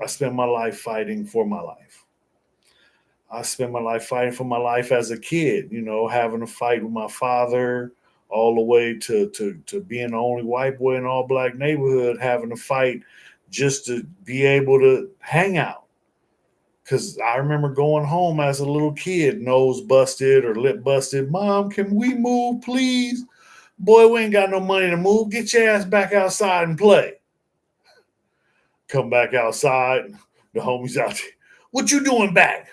Speaker 1: I spent my life fighting for my life. I spent my life fighting for my life as a kid. Having a fight with my father, all the way to being the only white boy in an all black neighborhood, having a fight just to be able to hang out. Because I remember going home as a little kid, nose busted or lip busted. Mom, can we move, please? Boy, we ain't got no money to move. Get your ass back outside and play. Come back outside. The homies out there. What you doing back?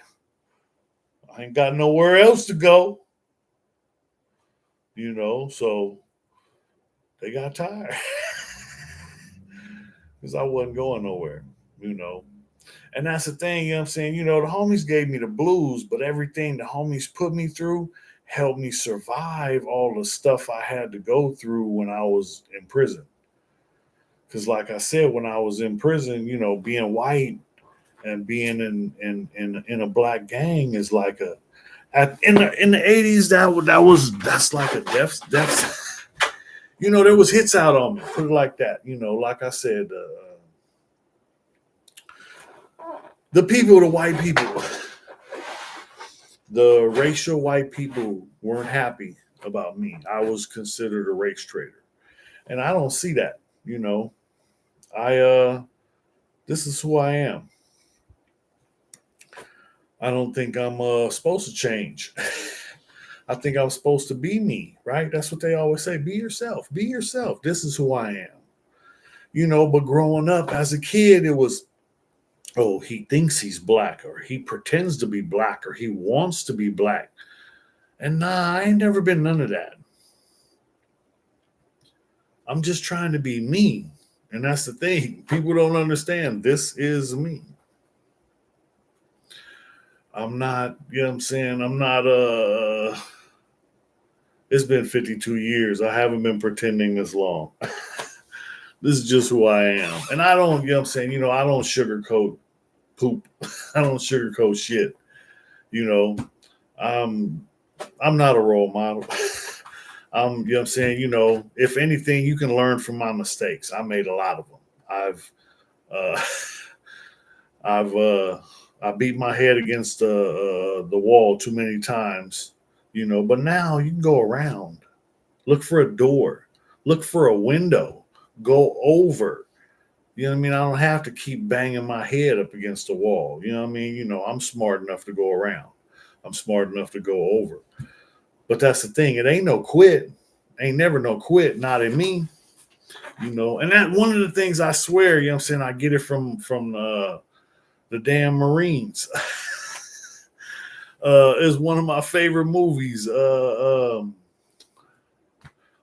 Speaker 1: I ain't got nowhere else to go. So they got tired. Because I wasn't going nowhere, you know. And that's the thing, you know what I'm saying? The homies gave me the blues, but everything the homies put me through helped me survive all the stuff I had to go through when I was in prison. Because, like I said, when I was in prison, being white and being in a black gang is like in the 80s, that's like a death. There was hits out on me. Put it like that. Like I said, the people, the white people, the racial white people weren't happy about me. I was considered a race traitor, and I don't see that. I This is who I am. I don't think I'm supposed to change. I think I'm supposed to be me, right? That's what they always say. Be yourself. Be yourself. This is who I am. But growing up as a kid, it was, oh, he thinks he's black, or he pretends to be black, or he wants to be black. And nah, I ain't never been none of that. I'm just trying to be me. And that's the thing. People don't understand. This is me. I'm not, you know what I'm saying? I'm not it's been 52 years. I haven't been pretending this long. This is just who I am. And I don't, you know what I'm saying? I don't sugarcoat poop. I don't sugarcoat shit. You know, I'm not a role model. You know what I'm saying? If anything, you can learn from my mistakes. I made a lot of them. Uh, I beat my head against the wall too many times, but now you can go around, look for a door, look for a window, go over. You know what I mean? I don't have to keep banging my head up against the wall. You know what I mean? I'm smart enough to go around. I'm smart enough to go over. But that's the thing. It ain't no quit. Ain't never no quit. Not in me. And that one of the things I swear, you know what I'm saying, I get it from the damn Marines. Is one of my favorite movies.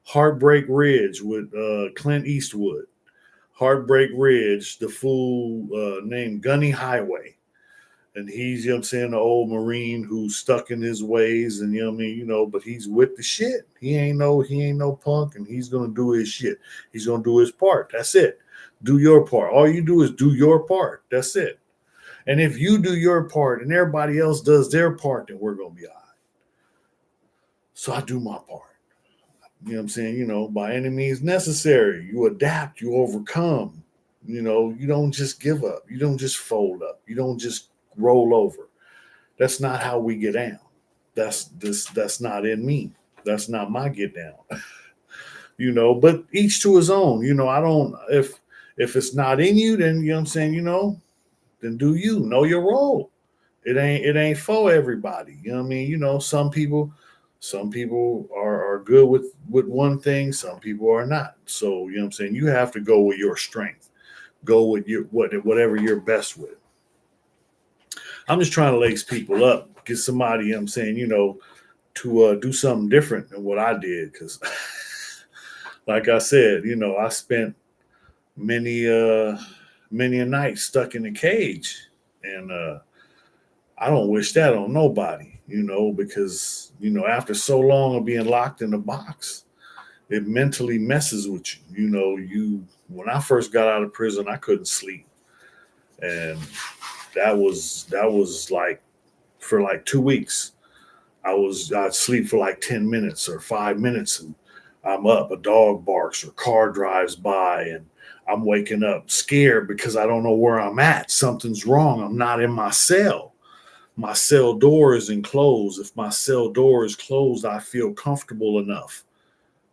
Speaker 1: Heartbreak Ridge with Clint Eastwood. Heartbreak Ridge, the fool named Gunny Highway. And he's, you know what I'm saying, the old Marine who's stuck in his ways, and you know what I mean, but he's with the shit. He ain't no punk, and he's gonna do his shit. He's gonna do his part. That's it. Do your part. All you do is do your part. That's it. And if you do your part and everybody else does their part, then we're gonna be all right. So I do my part. You know what I'm saying? By any means necessary. You adapt, you overcome. You don't just give up. You don't just fold up. You don't just roll over. That's not how we get down. That's not in me. That's not my get down. But each to his own. I don't if it's not in you, then you know what I'm saying, then do you. Know your role. It ain't for everybody. You know what I mean? Some people are good with one thing, some people are not. So, you know what I'm saying? You have to go with your strength. Go with whatever you're best with. I'm just trying to lace people up, get somebody, you know what I'm saying, to do something different than what I did. Because, like I said, I spent many many a night stuck in a cage, and I don't wish that on nobody, because after so long of being locked in a box, it mentally messes with you. You when I first got out of prison, I couldn't sleep, and that was like for like 2 weeks. I'd sleep for like 10 minutes or 5 minutes, and I'm up. A dog barks or car drives by, and I'm waking up scared because I don't know where I'm at. Something's wrong. I'm not in my cell. My cell door is enclosed. If my cell door is closed, I feel comfortable enough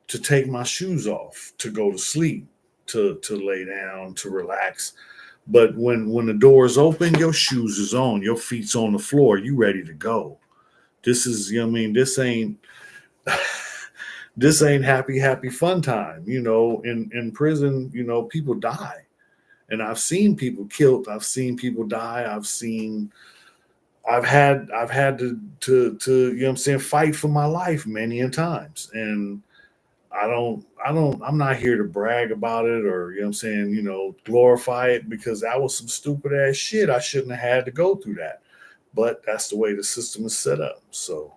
Speaker 1: to take my shoes off, to go to sleep, to lay down, to relax. But when the door is open, your shoes is on, your feet's on the floor, you ready to go. This is, you know what I mean, this ain't happy fun time. In prison, people die. And I've seen people killed, I've seen people die, I've had to you know what I'm saying, fight for my life many a times. And I'm not here to brag about it, or you know what I'm saying, glorify it, because that was some stupid ass shit. I shouldn't have had to go through that. But that's the way the system is set up. So,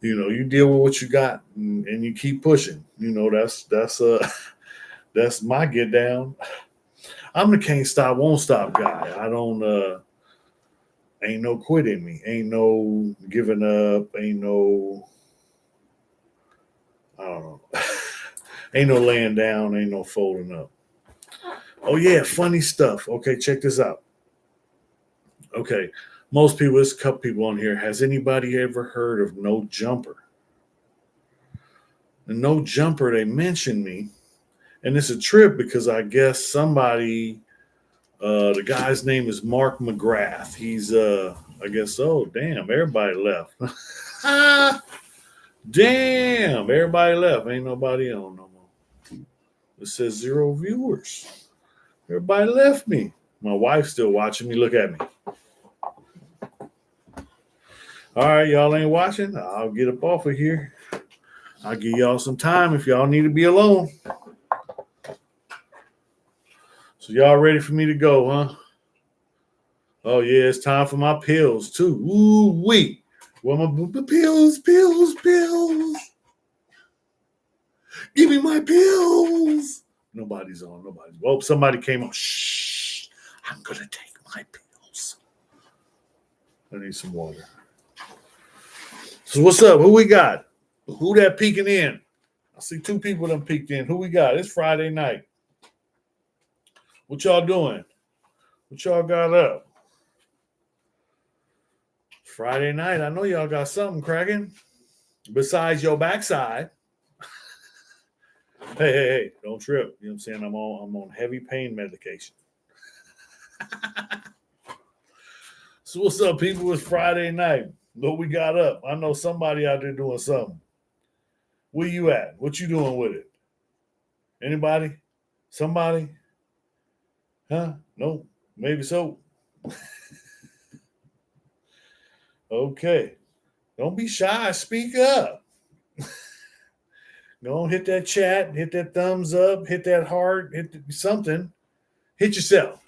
Speaker 1: you deal with what you got, and you keep pushing. That's my get down. I'm the can't stop, won't stop guy. I don't ain't no quit in me. Ain't no giving up. Ain't no, I don't know. Ain't no laying down. Ain't no folding up. Oh yeah, funny stuff. Okay, check this out. Okay, most people, there's a couple people on here. Has anybody ever heard of No Jumper? The No Jumper, they mentioned me, and it's a trip because I guess somebody, the guy's name is Mark McGrath. He's, I guess, oh damn, everybody left. Damn, everybody left. Ain't nobody on no more. It says 0 viewers. Everybody left me. My wife's still watching me. Look at me. All right, y'all ain't watching. I'll get up off of here. I'll give y'all some time if y'all need to be alone. So y'all ready for me to go, huh? Oh yeah, it's time for my pills too. Ooh wee. Well, my pills. Give me my pills. Nobody's on. Nobody's. Well, somebody came on. Shh. I'm gonna take my pills. I need some water. So what's up? Who we got? Who that peeking in? I see 2 people that peeked in. Who we got? It's Friday night. What y'all doing? What y'all got up? Friday night. I know y'all got something cracking besides your backside. Hey, don't trip. You know what I'm saying? I'm on heavy pain medication. So what's up, people? It's Friday night. What we got up? I know somebody out there doing something. Where you at? What you doing with it? Anybody? Somebody? Huh? No? Maybe so. Okay. Don't be shy. Speak up. Don't hit that chat. Hit that thumbs up. Hit that heart. Something. Hit yourself.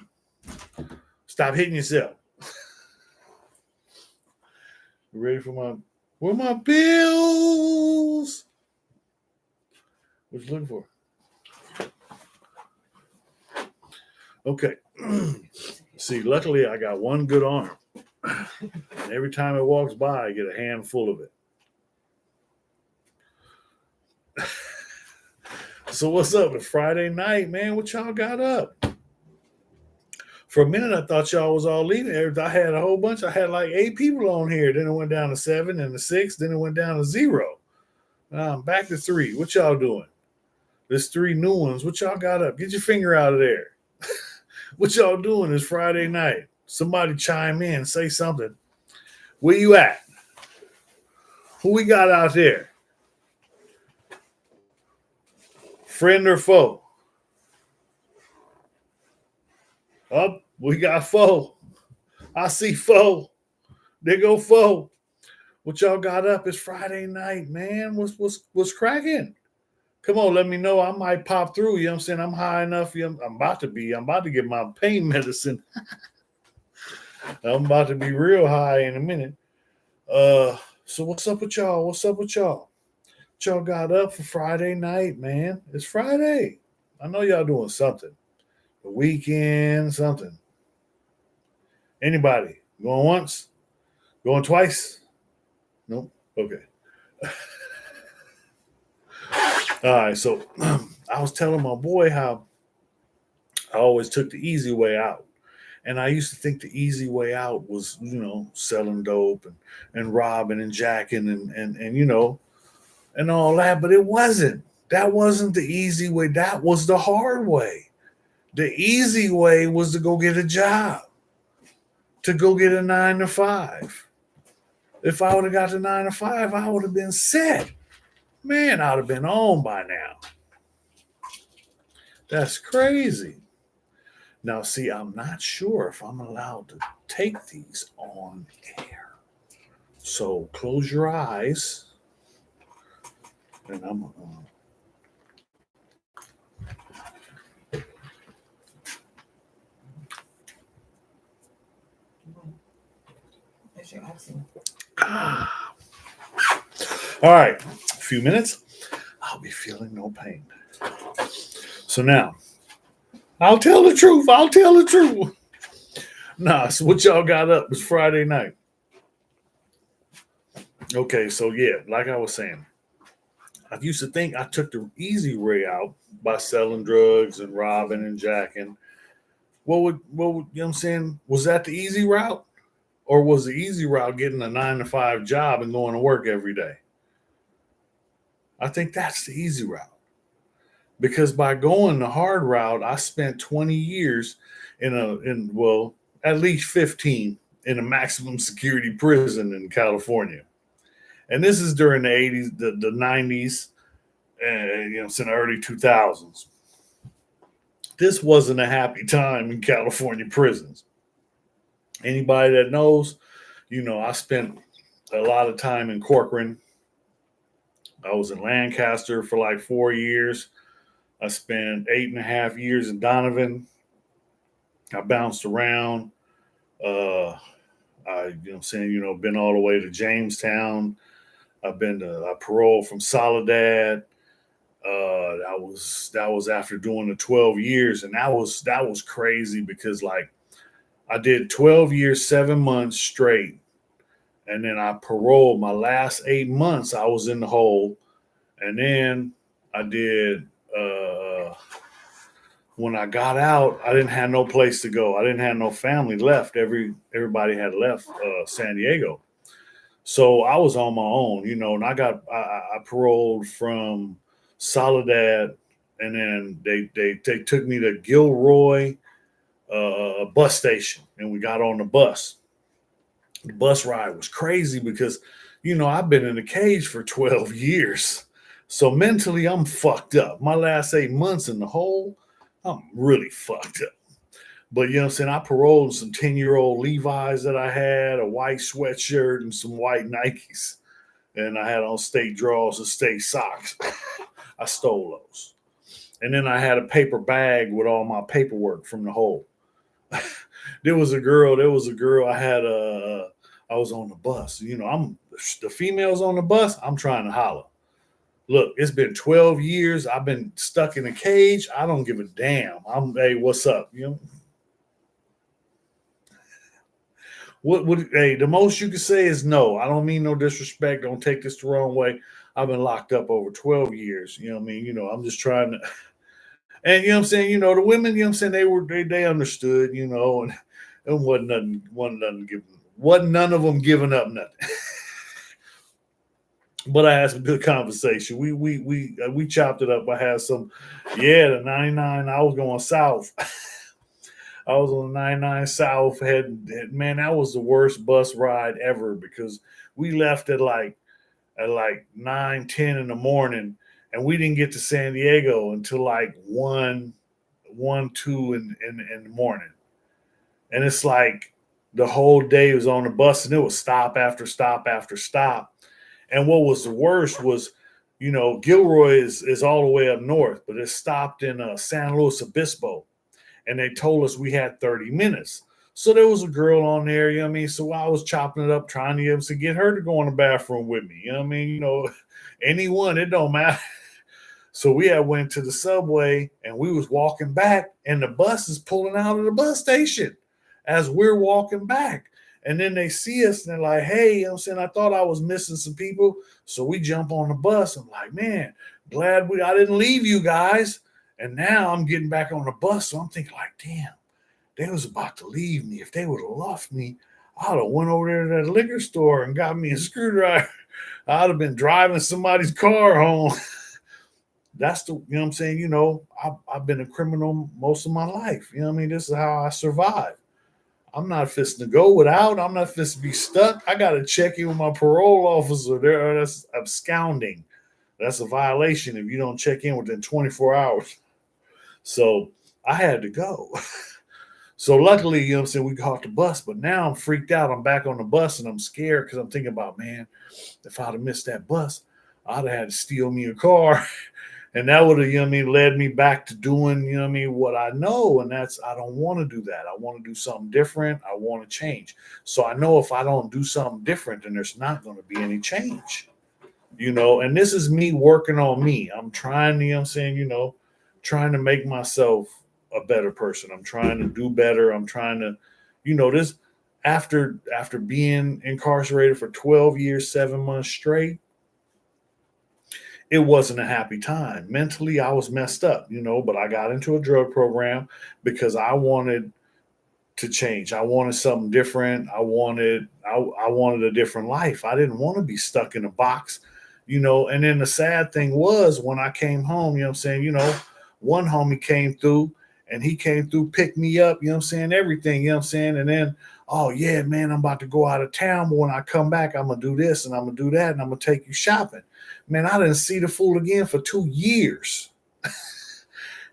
Speaker 1: Stop hitting yourself. You ready for where my bills? What you looking for? Okay. See, luckily I got one good arm. And every time it walks by, I get a handful of it. So what's up? It's Friday night, man. What y'all got up? For a minute, I thought y'all was all leaving. I had a whole bunch. I had like 8 people on here. Then it went down to 7 and to 6. Then it went down to 0. Now I'm back to 3. What y'all doing? There's 3 new ones. What y'all got up? Get your finger out of there. What y'all doing this Friday night? Somebody chime in. Say something. Where you at? Who we got out there? Friend or foe? Up, we got foe. I see foe. There go foe. What y'all got up? It's Friday night, man. What's cracking? Come on, let me know. I might pop through. You know what I'm saying? I'm high enough. I'm about to be. I'm about to get my pain medicine. I'm about to be real high in a minute. So what's up with y'all? What's up with y'all? What y'all got up for Friday night, man? It's Friday. I know y'all doing something. The weekend, something. Anybody? Going once? Going twice? Nope. Okay. All right. So I was telling my boy how I always took the easy way out. And I used to think the easy way out was, selling dope and robbing and jacking and and all that. But it wasn't. That wasn't the easy way. That was the hard way. The easy way was to go get a job, to go get a 9 to 5. If I would have got the 9 to 5, I would have been set. Man, I'd have been on by now. That's crazy. Now, see, I'm not sure if I'm allowed to take these on air. So close your eyes. And I'm all right, a few minutes. I'll be feeling no pain. So now, I'll tell the truth. I'll tell the truth. Nah, so what y'all got up? It's Friday night. Okay, so yeah, like I was saying, I used to think I took the easy way out by selling drugs and robbing and jacking. What would you know what I'm saying? Was that the easy route? Or was the easy route getting a 9 to 5 job and going to work every day? I think that's the easy route. Because by going the hard route, I spent 20 years at least 15 in a maximum security prison in California. And this is during the 80s, the 90s, and it's in the early 2000s. This wasn't a happy time in California prisons. Anybody that knows, I spent a lot of time in Corcoran. I was in Lancaster for like 4 years. I spent 8.5 years in Donovan. I bounced around. Been all the way to Jamestown. I paroled from Soledad. That was after doing the 12 years, and that was crazy because like I did 12 years, 7 months straight, and then I paroled. My last 8 months, I was in the hole, and then I did. When I got out, I didn't have no place to go. I didn't have no family left. Everybody had left San Diego. So I was on my own, and I paroled from Soledad, and then they took me to Gilroy bus station, and we got on the bus. The bus ride was crazy because, I've been in a cage for 12 years. So mentally, I'm fucked up. My last 8 months in the hole, I'm really fucked up. But you know what I'm saying? I paroled some 10-year-old Levi's that I had, a white sweatshirt, and some white Nikes. And I had on state drawers and state socks. I stole those. And then I had a paper bag with all my paperwork from the hole. There was a girl. I had I was on the bus. I'm the females on the bus. I'm trying to holler. Look, it's been 12 years. I've been stuck in a cage. I don't give a damn. Hey, what's up? Hey, the most you can say is no. I don't mean no disrespect. Don't take this the wrong way. I've been locked up over 12 years. You know what I mean? I'm just trying to, and you know what I'm saying? The women, you know what I'm saying, they understood, and wasn't none of them giving up nothing. But I had some good conversation. We chopped it up. I had some, the 99. I was going south. I was on the 99 South. Man, that was the worst bus ride ever because we left at like 9, 10 in the morning, and we didn't get to San Diego until like 1, 2 in the morning. And it's like the whole day was on the bus, and it was stop after stop after stop. And what was the worst was, Gilroy is all the way up north, but it stopped in San Luis Obispo, and they told us we had 30 minutes. So there was a girl on there, you know what I mean? So I was chopping it up, trying to get her to go in the bathroom with me. You know what I mean? Anyone, it don't matter. So we had went to the subway, and we was walking back, and the bus is pulling out of the bus station as we're walking back. And then they see us and they're like, hey, I'm saying, I thought I was missing some people. So we jump on the bus. I'm like, man, glad I didn't leave you guys. And now I'm getting back on the bus. So I'm thinking like, damn, they was about to leave me. If they would have left me, I'd have went over there to that liquor store and got me a screwdriver. I'd have been driving somebody's car home. That's you know what I'm saying? I've been a criminal most of my life. You know what I mean? This is how I survive. I'm not fisting to go without. I'm not fisting to be stuck. I got to check in with my parole officer. That's absconding. That's a violation if you don't check in within 24 hours. So I had to go. So luckily, you know what I'm saying, we caught the bus. But now I'm freaked out. I'm back on the bus and I'm scared because I'm thinking about, man, if I'd have missed that bus, I'd have had to steal me a car. And that would have, led me back to doing, what I know. And I don't want to do that. I want to do something different. I want to change. So I know if I don't do something different, then there's not going to be any change, and this is me working on me. I'm trying, trying to make myself a better person. I'm trying to do better. I'm trying to, this after being incarcerated for 12 years, 7 months straight, it wasn't a happy time. Mentally, I was messed up, but I got into a drug program because I wanted to change. I wanted something different. I wanted a different life. I didn't want to be stuck in a box, and then the sad thing was when I came home, one homie came through and he came through, picked me up, everything, and then, oh yeah, man, I'm about to go out of town, but when I come back, I'm gonna do this and I'm gonna do that and I'm gonna take you shopping. Man, I didn't see the fool again for 2 years.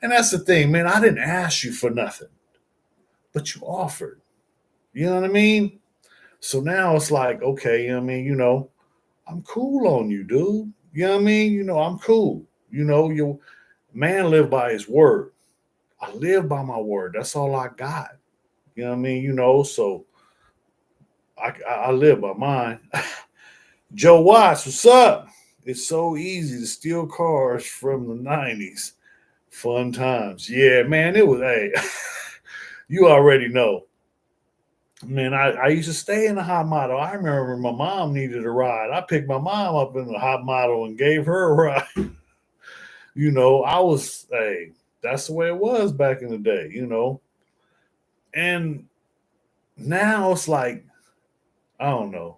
Speaker 1: And that's the thing, man, I didn't ask you for nothing, but you offered. You know what I mean? So now it's like, okay, I'm cool on you, dude. You know what I mean? I'm cool. Your man live by his word. I live by my word. That's all I got. You know what I mean? So I live by mine. Joe Watts, what's up? It's so easy to steal cars from the 90s. Fun times. Yeah, man, it was, hey, you already know. Man, I used to stay in the hot model. I remember my mom needed a ride. I picked my mom up in the hot model and gave her a ride. Hey, that's the way it was back in the day, And now it's like, I don't know,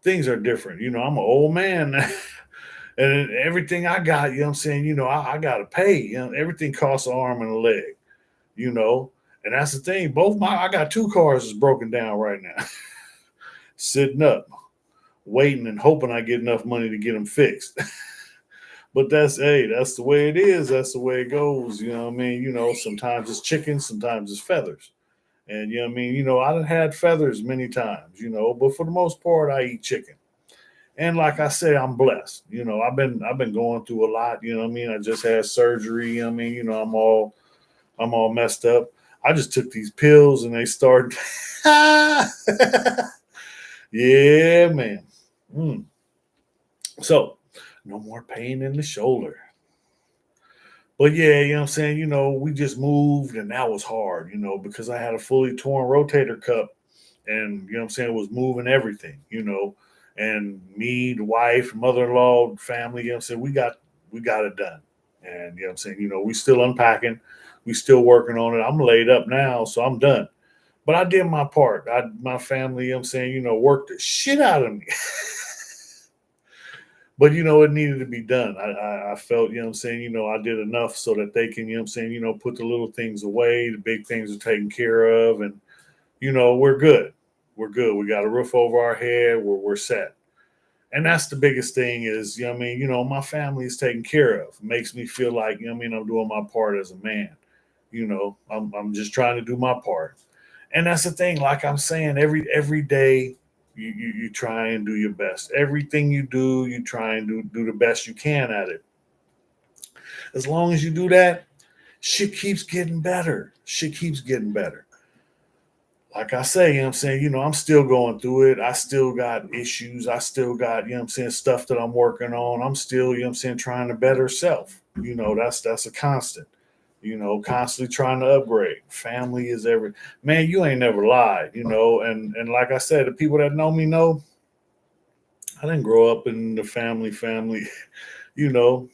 Speaker 1: things are different. I'm an old man and everything I got, I'm saying, I got to pay. Everything costs an arm and a leg, And that's the thing. I got 2 cars is broken down right now, sitting up, waiting and hoping I get enough money to get them fixed. But that's the way it is. That's the way it goes. You know what I mean? Sometimes it's chicken, sometimes it's feathers. And you know what I mean? I done had feathers many times, but for the most part, I eat chicken. And like I say, I'm blessed. I've been going through a lot, you know what I mean? I just had surgery, you know what I mean? I'm all messed up. I just took these pills and they started Yeah, man. Mm. So, no more pain in the shoulder. But yeah, you know what I'm saying? We just moved and that was hard, because I had a fully torn rotator cuff and, what I'm saying, was moving everything. And me, the wife, mother-in-law, family, what I'm saying, we got it done. And what I'm saying, we still unpacking, we still working on it. I'm laid up now, so I'm done. But I did my part. My family, what I'm saying, worked the shit out of me. But it needed to be done. I felt, what I'm saying, I did enough so that they can, what I'm saying, put the little things away, the big things are taken care of, and we're good. We're good. We got a roof over our head. We're set. And that's the biggest thing is, my family is taken care of. It makes me feel like, I'm doing my part as a man. I'm just trying to do my part. And that's the thing, like I'm saying, every day you try and do your best. Everything you do, you try and do the best you can at it. As long as you do that, shit keeps getting better. Shit keeps getting better. Like I say, I'm saying, I'm still going through it. I still got issues. I still got, I'm saying, stuff that I'm working on. I'm still, I'm saying, trying to better self. That's a constant. Constantly trying to upgrade. Family is every man. You ain't never lied. And like I said, the people that know me know I didn't grow up in the family. You know,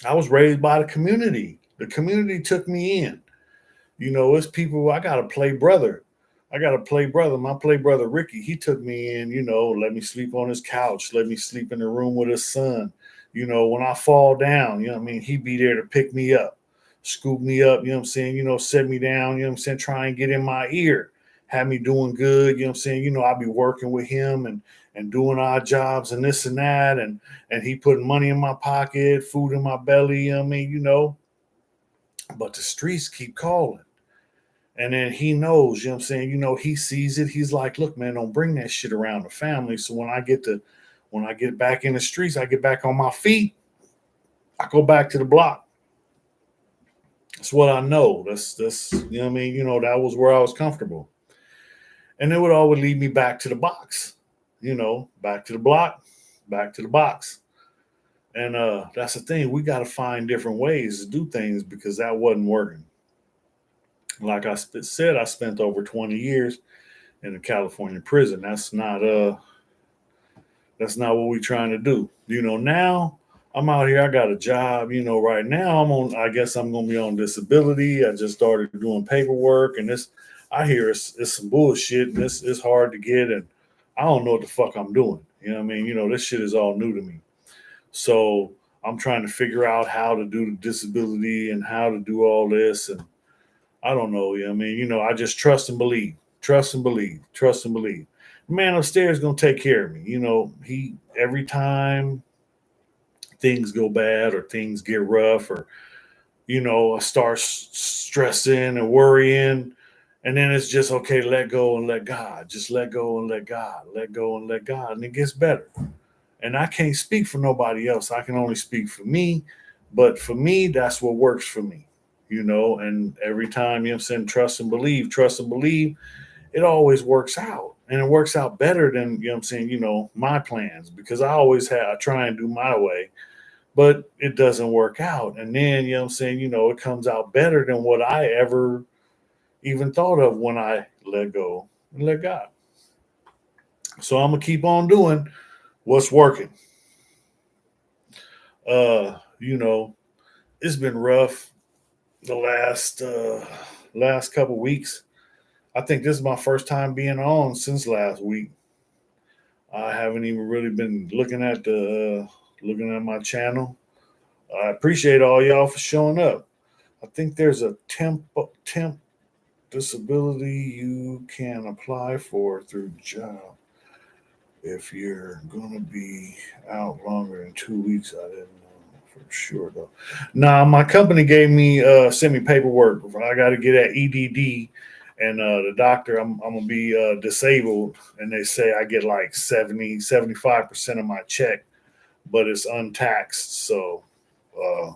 Speaker 1: I was raised by the community. The community took me in. It's people. I got a play brother. I got a play brother. My play brother Ricky. He took me in. Let me sleep on his couch. Let me sleep in the room with his son. When I fall down, he'd be there to pick me up, scoop me up. You know what I'm saying? Set me down. You know what I'm saying? Try and get in my ear, have me doing good. You know what I'm saying? I'll be working with him and doing odd jobs and this and that, and he putting money in my pocket, food in my belly. But the streets keep calling. And then he knows, what I'm saying, he sees it. He's like, look, man, don't bring that shit around the family. So when I get back in the streets, I get back on my feet, I go back to the block. That's what I know. That's that was where I was comfortable. And it would always lead me back to the box, back to the block, back to the box. And that's the thing. We got to find different ways to do things because that wasn't working. Like I said, I spent over 20 years in a California prison. That's not what we're trying to do. Now I'm out here. I got a job. Right now I'm on. I guess I'm gonna be on disability. I just started doing paperwork, and this I hear it's some bullshit, and it's hard to get, and I don't know what the fuck I'm doing. This shit is all new to me. So I'm trying to figure out how to do the disability and how to do all this, and I don't know. I just trust and believe, trust and believe, trust and believe. The man upstairs is gonna take care of me. He every time things go bad or things get rough or I start stressing and worrying, and then it's just okay. Let go and let God. Just let go and let God. Let go and let God, and it gets better. And I can't speak for nobody else. I can only speak for me. But for me, that's what works for me. And every time, I'm saying, trust and believe, it always works out. And it works out better than, I'm saying, my plans because I try and do my way, but it doesn't work out. And then, I'm saying, it comes out better than what I ever even thought of when I let go and let God. So I'm going to keep on doing what's working. You know, it's been rough the last couple weeks. I think this is my first time being on since last week. I haven't even really been looking at my channel. I appreciate all y'all for showing up. I think there's a temp disability you can apply for through job if you're gonna be out longer than 2 weeks. I didn't know for sure though. Nah, my company gave me sent me paperwork. I got to get at EDD, and the doctor, I'm gonna be disabled, and they say I get like 75% of my check, but it's untaxed. So uh,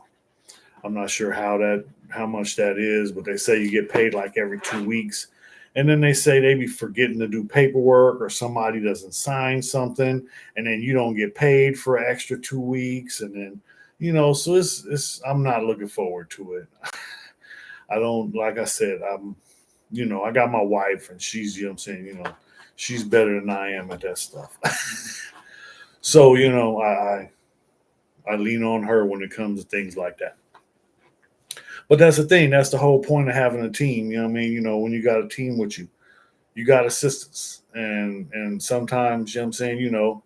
Speaker 1: I'm not sure how much that is, but they say you get paid like every 2 weeks. And then they say they be forgetting to do paperwork or somebody doesn't sign something and then you don't get paid for an extra 2 weeks. And then, so it's I'm not looking forward to it. I don't, like I said, I got my wife and she's, she's better than I am at that stuff. So, I lean on her when it comes to things like that. But that's the thing. That's the whole point of having a team. You know what I mean? When you got a team with you, you got assistance. And sometimes, what I'm saying,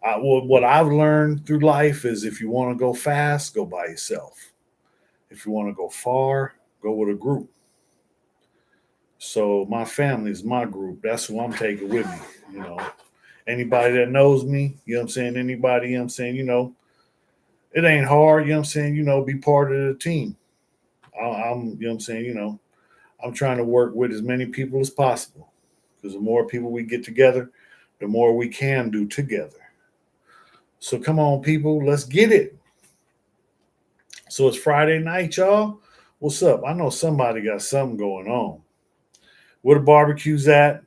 Speaker 1: what I've learned through life is if you want to go fast, go by yourself. If you want to go far, go with a group. So my family is my group. That's who I'm taking with me. You know, Anybody that knows me, anybody, it ain't hard, be part of the team. I'm, I'm trying to work with as many people as possible because the more people we get together, the more we can do together. So come on, people, let's get it. So it's Friday night, y'all. What's up? I know somebody got something going on. Where the barbecue's at?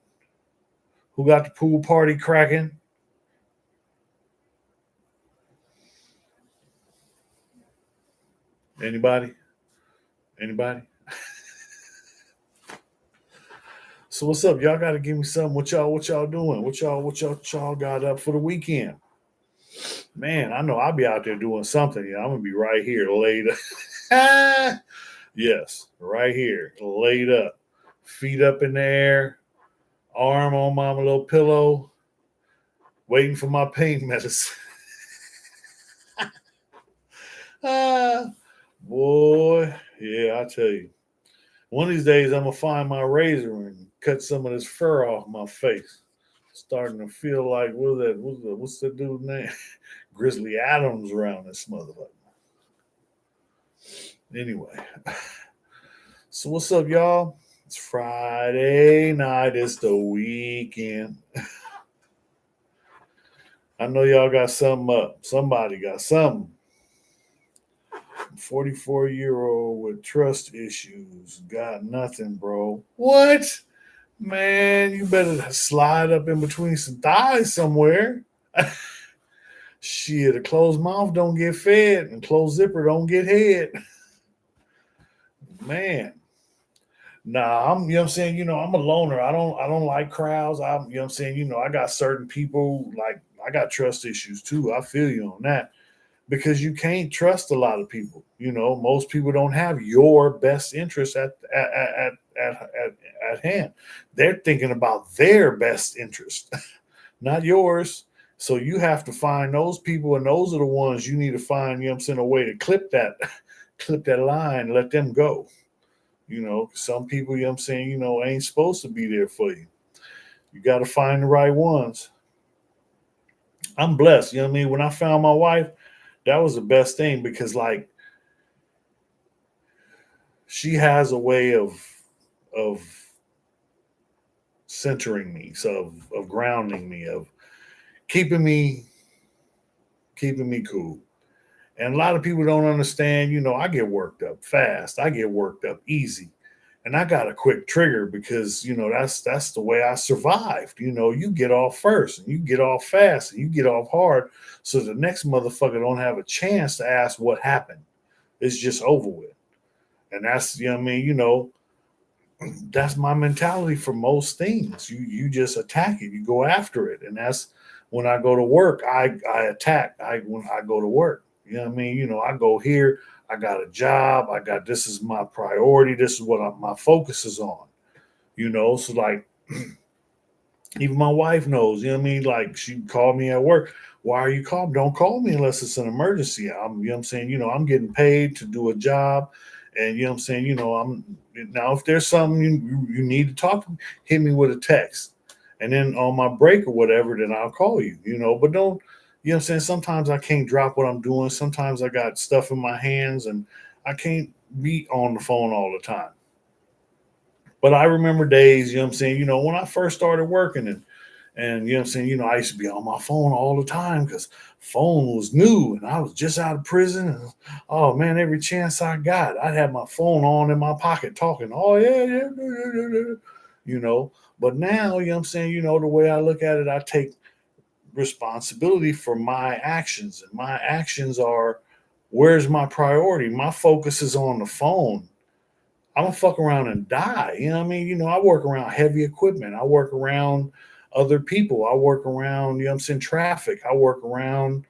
Speaker 1: Who got the pool party cracking? Anybody? Anybody? So what's up? Y'all gotta give me something. What y'all doing? What y'all got up for the weekend? Man, I know I'll be out there doing something. I'm gonna be right here later. Yes, right here, laid up, feet up in the air, arm on my little pillow, waiting for my pain medicine. Ah, boy, yeah, I tell you. One of these days, I'm gonna find my razor and cut some of this fur off my face. Starting to feel like what's that dude's name? Grizzly Adams around this motherfucker. Anyway, so what's up, y'all? It's Friday night. It's the weekend. I know y'all got something up. Somebody got something. 44-year-old with trust issues. Got nothing, bro. What? Man, you better slide up in between some thighs somewhere. Shit, a closed mouth don't get fed, and closed zipper don't get head. Man. Nah, I'm a loner. I don't like crowds. I got certain people like I got trust issues too. I feel you on that because you can't trust a lot of people. Most people don't have your best interest at hand. They're thinking about their best interest, not yours. So you have to find those people, and those are the ones you need to find. A way to clip that, clip that line, let them go. Some people, ain't supposed to be there for you. You got to find the right ones. I'm blessed. When I found my wife, that was the best thing because like she has a way of centering me, so of grounding me, of keeping me cool. And a lot of people don't understand, I get worked up fast. I get worked up easy. And I got a quick trigger because, that's the way I survived. You get off first and you get off fast and you get off hard. So the next motherfucker don't have a chance to ask what happened. It's just over with. And that's, that's my mentality for most things. You just attack it, you go after it. And that's when I go to work, I attack. When I go to work. I go here, I got a job, this is my priority, this is what my focus is on. So like even my wife knows, like she called me at work. Why are you calling? Don't call me unless it's an emergency. I'm getting paid to do a job. And I'm now if there's something you need to talk to me, hit me with a text. And then on my break or whatever, then I'll call you, but don't, sometimes I can't drop what I'm doing. Sometimes I got stuff in my hands and I can't be on the phone all the time. But I remember days, when I first started working and I used to be on my phone all the time because phone was new and I was just out of prison. And, oh man, every chance I got, I'd have my phone on in my pocket talking. Oh yeah, yeah, yeah, yeah, yeah. you know. But now, you know what I'm saying, the way I look at it, I take responsibility for my actions. And my actions are, where's my priority? My focus is on the phone. I'm gonna fuck around and die. You know what I mean? I work around heavy equipment. I work around other people. I work around, you know what I'm saying, traffic. I work around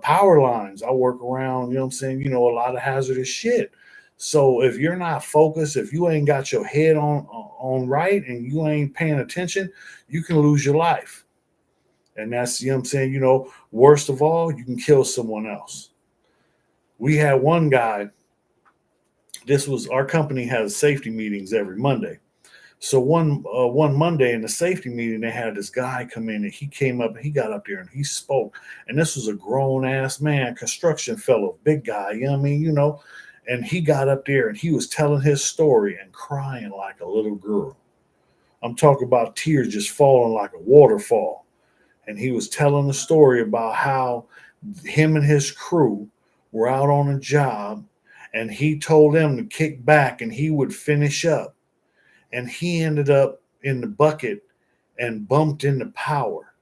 Speaker 1: power lines. I work around, you know what I'm saying, a lot of hazardous shit. So if you're not focused, if you ain't got your head on right and you ain't paying attention, you can lose your life. And that's, you know what I'm saying, worst of all, you can kill someone else. We had one guy, this was our company has safety meetings every Monday. So one Monday in the safety meeting, they had this guy come in and he came up and he got up there and he spoke. And this was a grown ass man, construction fellow, big guy, you know what I mean, and he got up there and he was telling his story and crying like a little girl. I'm talking about tears just falling like a waterfall. And he was telling the story about how him and his crew were out on a job and he told them to kick back and he would finish up. And he ended up in the bucket and bumped into power.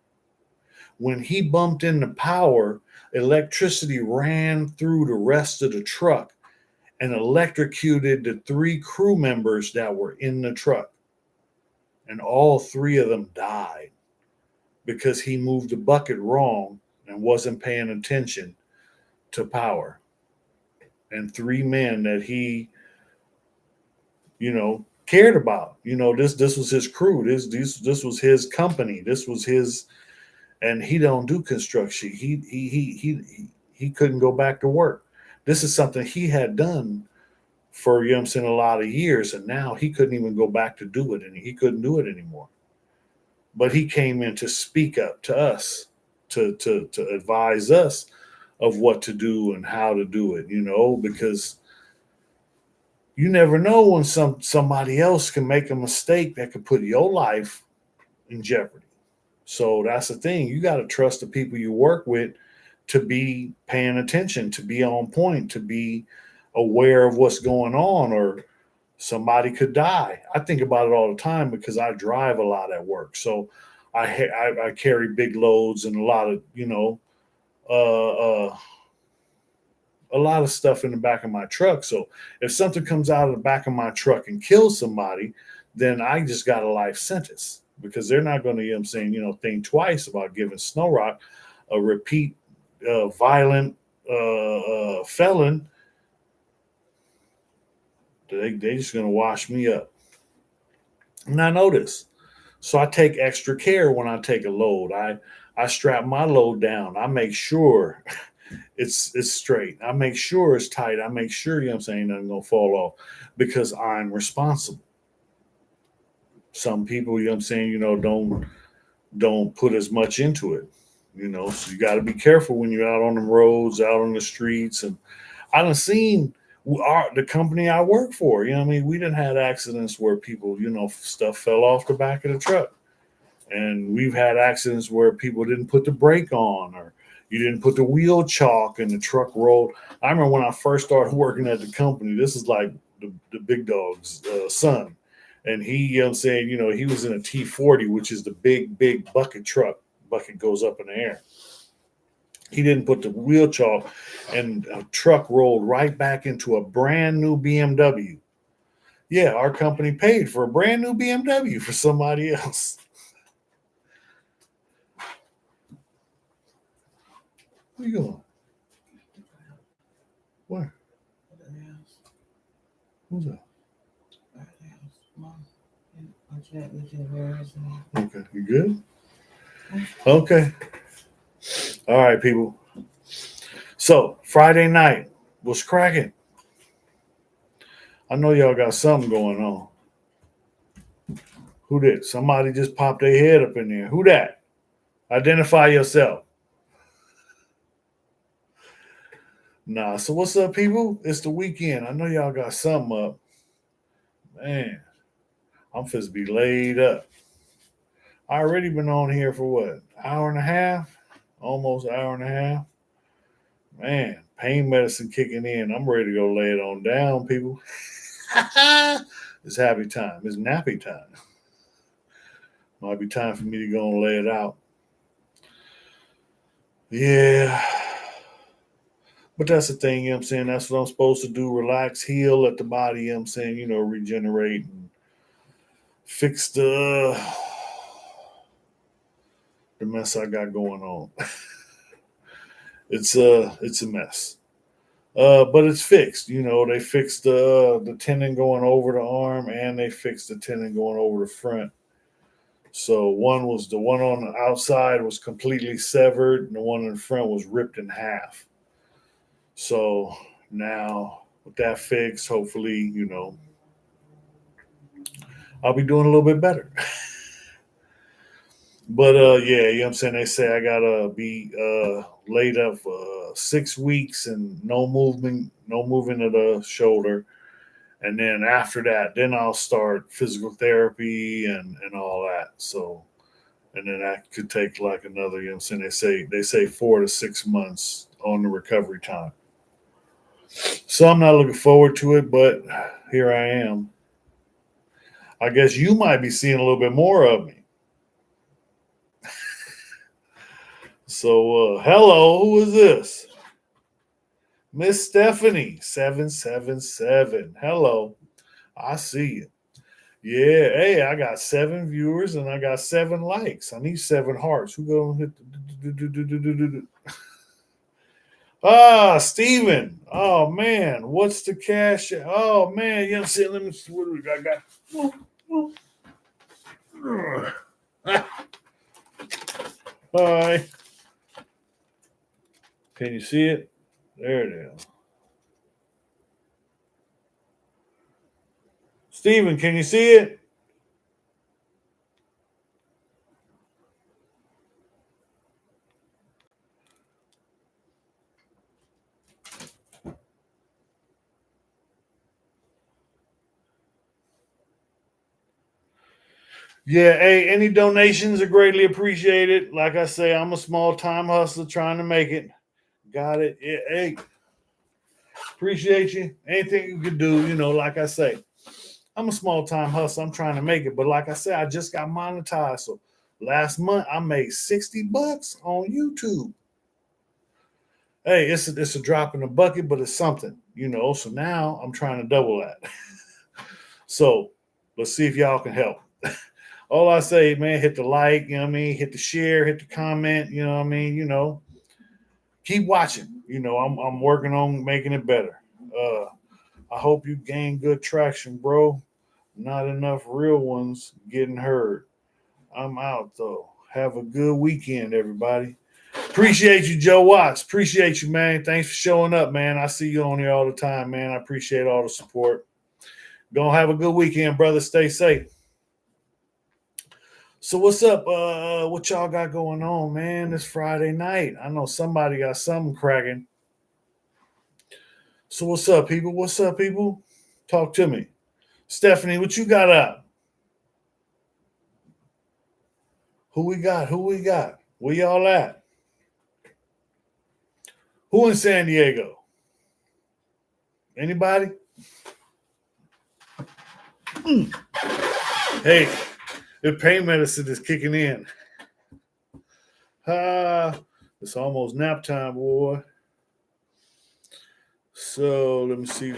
Speaker 1: When he bumped into power, electricity ran through the rest of the truck and electrocuted the three crew members that were in the truck. And all three of them died because he moved the bucket wrong and wasn't paying attention to power. And three men that he, cared about. This was his crew. This was his company. This was his, and he don't do construction. He couldn't go back to work. This is something he had done for, you know what I'm saying, a lot of years, and now he couldn't even go back to do it, and he couldn't do it anymore. But he came in to speak up to us, to advise us of what to do and how to do it, because you never know when somebody else can make a mistake that could put your life in jeopardy. So that's the thing. You got to trust the people you work with to be paying attention, to be on point, to be aware of what's going on, or somebody could die. I think about it all the time because I drive a lot at work. So I carry big loads and a lot of, uh, uh, a lot of stuff in the back of my truck. So if something comes out of the back of my truck and kills somebody, then I just got a life sentence because they're not going to, think twice about giving Sniwroc a repeat violent felon. They just going to wash me up. And I know this. So I take extra care when I take a load. I strap my load down. I make sure it's straight. I make sure it's tight. I make sure, nothing gonna fall off because I'm responsible. Some people, don't put as much into it. So you gotta be careful when you're out on the roads, out on the streets. And I done seen the company I work for, we done had accidents where people, stuff fell off the back of the truck. And we've had accidents where people didn't put the brake on or you didn't put the wheel chalk and the truck rolled. I remember when I first started working at the company, this is like the big dog's son. And he, he was in a T40, which is the big bucket truck. Bucket goes up in the air. He didn't put the wheel chalk and a truck rolled right back into a brand new BMW. Yeah, our company paid for a brand new BMW for somebody else. Where you going? Where? Who's that? Okay, you good? Okay. All right, people. So Friday night was cracking. I know y'all got something going on. Who did? Somebody just popped their head up in there. Who that? Identify yourself. Nah, so what's up, people? It's the weekend. I know y'all got something up. Man, I'm supposed to be laid up. I already been on here for what? Hour and a half? Almost hour and a half. Man, pain medicine kicking in. I'm ready to go lay it on down, people. It's happy time. It's nappy time. Might be time for me to go and lay it out. Yeah. But that's the thing, you know what I'm saying? That's what I'm supposed to do. Relax, heal, let the body, you know what I'm saying, regenerate and fix the mess I got going on. It's a mess. But it's fixed. They fixed the tendon going over the arm and they fixed the tendon going over the front. So the one on the outside was completely severed, and the one in the front was ripped in half. So now with that fixed, hopefully, I'll be doing a little bit better. But yeah, you know what I'm saying? They say I gotta be laid up for 6 weeks and no movement, no moving of the shoulder. And then after that, then I'll start physical therapy and all that. So and then that could take like another, you know what I'm saying? They say 4 to 6 months on the recovery time. So I'm not looking forward to it, but here I am. I guess you might be seeing a little bit more of me. So hello, who is this? Miss Stephanie 777. Hello. I see you. Yeah, hey, I got 7 viewers and I got 7 likes. I need 7 hearts. Who gonna hit the Steven. Oh man, what's the cash? Oh man, you know what I'm saying? Let me see what we got. Hi. Can you see it? There it is. Steven, can you see it? Yeah, hey, any donations are greatly appreciated. Like I say, I'm a small time hustler trying to make it. Got it. Yeah, hey, appreciate you. Anything you can do, like I say, I'm a small time hustler. I'm trying to make it. But like I said, I just got monetized. So last month I made $60 on YouTube. Hey, it's a drop in the bucket, but it's something, So now I'm trying to double that. So let's see if y'all can help. All I say, man, hit the like, you know what I mean? Hit the share, hit the comment, you know what I mean? Keep watching. I'm working on making it better. I hope you gain good traction, bro. Not enough real ones getting heard. I'm out though. Have a good weekend, everybody. Appreciate you, Joe Watts. Appreciate you, man. Thanks for showing up, man. I see you on here all the time, man. I appreciate all the support. Gonna have a good weekend, brother. Stay safe. So what's up? What y'all got going on, man? This Friday night. I know somebody got something cracking. So what's up, people? What's up, people? Talk to me. Stephanie, what you got up? Who we got? Who we got? Where y'all at? Who in San Diego? Anybody? Hey, the pain medicine is kicking in. It's almost nap time, boy. So let me see.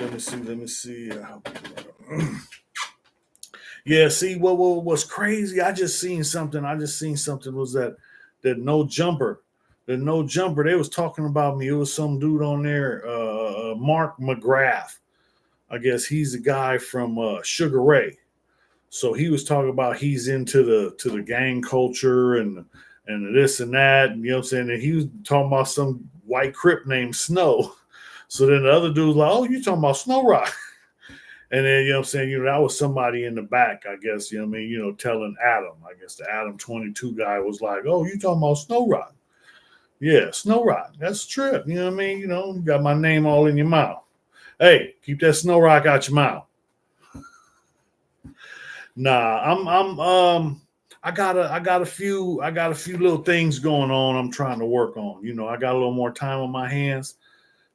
Speaker 1: Yeah, see what was crazy? I just seen something. Was that no jumper. The no jumper. They was talking about me. It was some dude on there, Mark McGrath. I guess he's the guy from Sugar Ray. So he was talking about he's into the gang culture and this and that, and you know what I'm saying. And he was talking about some white crip named Snow. So then the other dude was like, "Oh, you talking about Sniwroc?" And then you know what I'm saying. That was somebody in the back, I guess. You know what I mean. Telling Adam. I guess the Adam 22 guy was like, "Oh, you talking about Sniwroc?" Yeah, Sniwroc. That's a trip. You know what I mean. You got my name all in your mouth. Hey, keep that Sniwroc out your mouth. Nah, I got a few little things going on I'm trying to work on. I got a little more time on my hands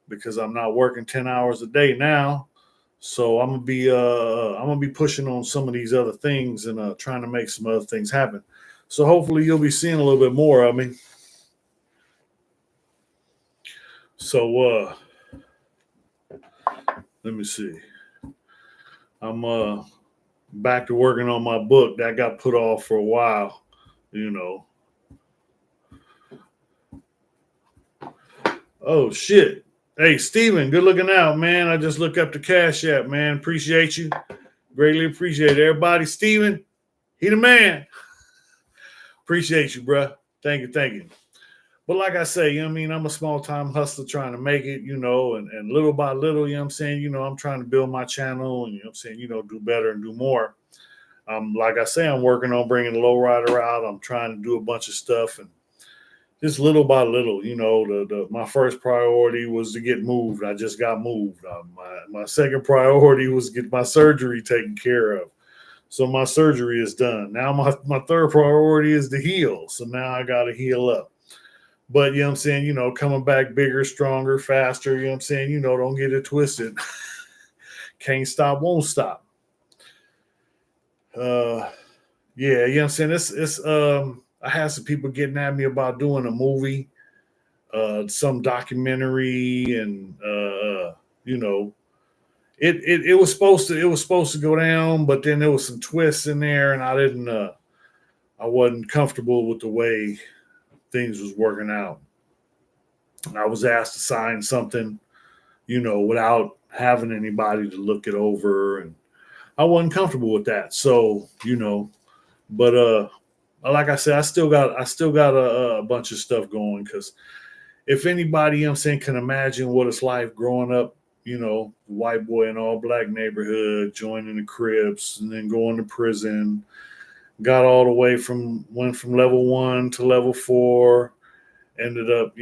Speaker 1: because I'm not working 10 hours a day now. So I'm gonna be pushing on some of these other things and trying to make some other things happen. So hopefully you'll be seeing a little bit more of me. So let me see. I'm back to working on my book that got put off for a while, you know. Oh shit. Hey Steven, good looking out, man. I just look up the Cash App, man. Appreciate you. Greatly appreciate it. Everybody, Steven, he the man. Appreciate you, bruh. Thank you, thank you. But like I say, you know what I mean? I'm a small time hustler trying to make it, and little by little, you know what I'm saying? I'm trying to build my channel and, do better and do more. Like I say, I'm working on bringing the lowrider out. I'm trying to do a bunch of stuff and just little by little, my first priority was to get moved. I just got moved. My second priority was get my surgery taken care of. So my surgery is done. Now my third priority is to heal. So now I got to heal up. But, you know what I'm saying, coming back bigger, stronger, faster, you know what I'm saying, don't get it twisted. Can't stop, won't stop. Yeah, you know what I'm saying? It's I had some people getting at me about doing a movie, some documentary, and you know, it was supposed to go down, but then there was some twists in there, and I wasn't comfortable with the way things was working out. I was asked to sign something, without having anybody to look it over, and I wasn't comfortable with that. So, but like I said, I still got a bunch of stuff going because if anybody, you know what I'm saying, can imagine what it's like growing up, white boy in all black neighborhood, joining the Crips, and then going to prison, got all the way went from level 1 to level 4, ended up,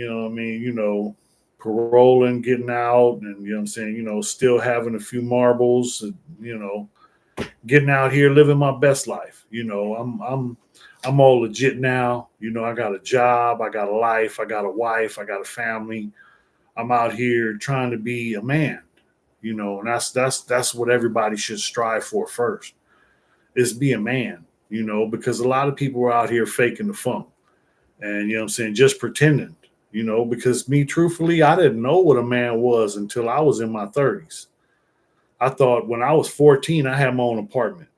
Speaker 1: paroling, getting out, and you know what I'm saying, still having a few marbles, and, getting out here living my best life. I'm all legit now. I got a job, I got a life, I got a wife, I got a family. I'm out here trying to be a man, and that's what everybody should strive for first, is be a man, because a lot of people are out here faking the funk and what I'm saying, just pretending, because me truthfully, I didn't know what a man was until I was in my 30s. I thought when I was 14, I had my own apartment.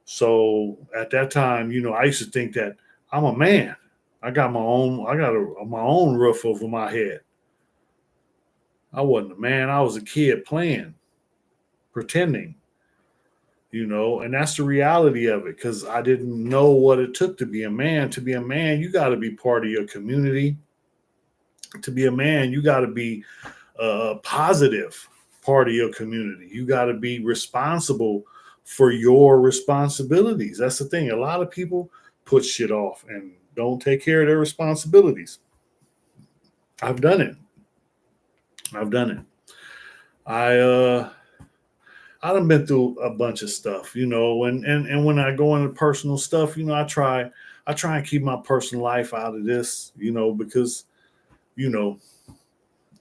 Speaker 1: So at that time, I used to think that I'm a man. I got my own roof over my head. I wasn't a man. I was a kid playing, pretending, and that's the reality of it because I didn't know what it took to be a man. To be a man, you got to be part of your community. To be a man, you got to be a positive part of your community. You got to be responsible for your responsibilities. That's the thing. A lot of people put shit off and don't take care of their responsibilities. I've done it. I've done it. I done been through a bunch of stuff, and when I go into personal stuff, I try and keep my personal life out of this, because, you know,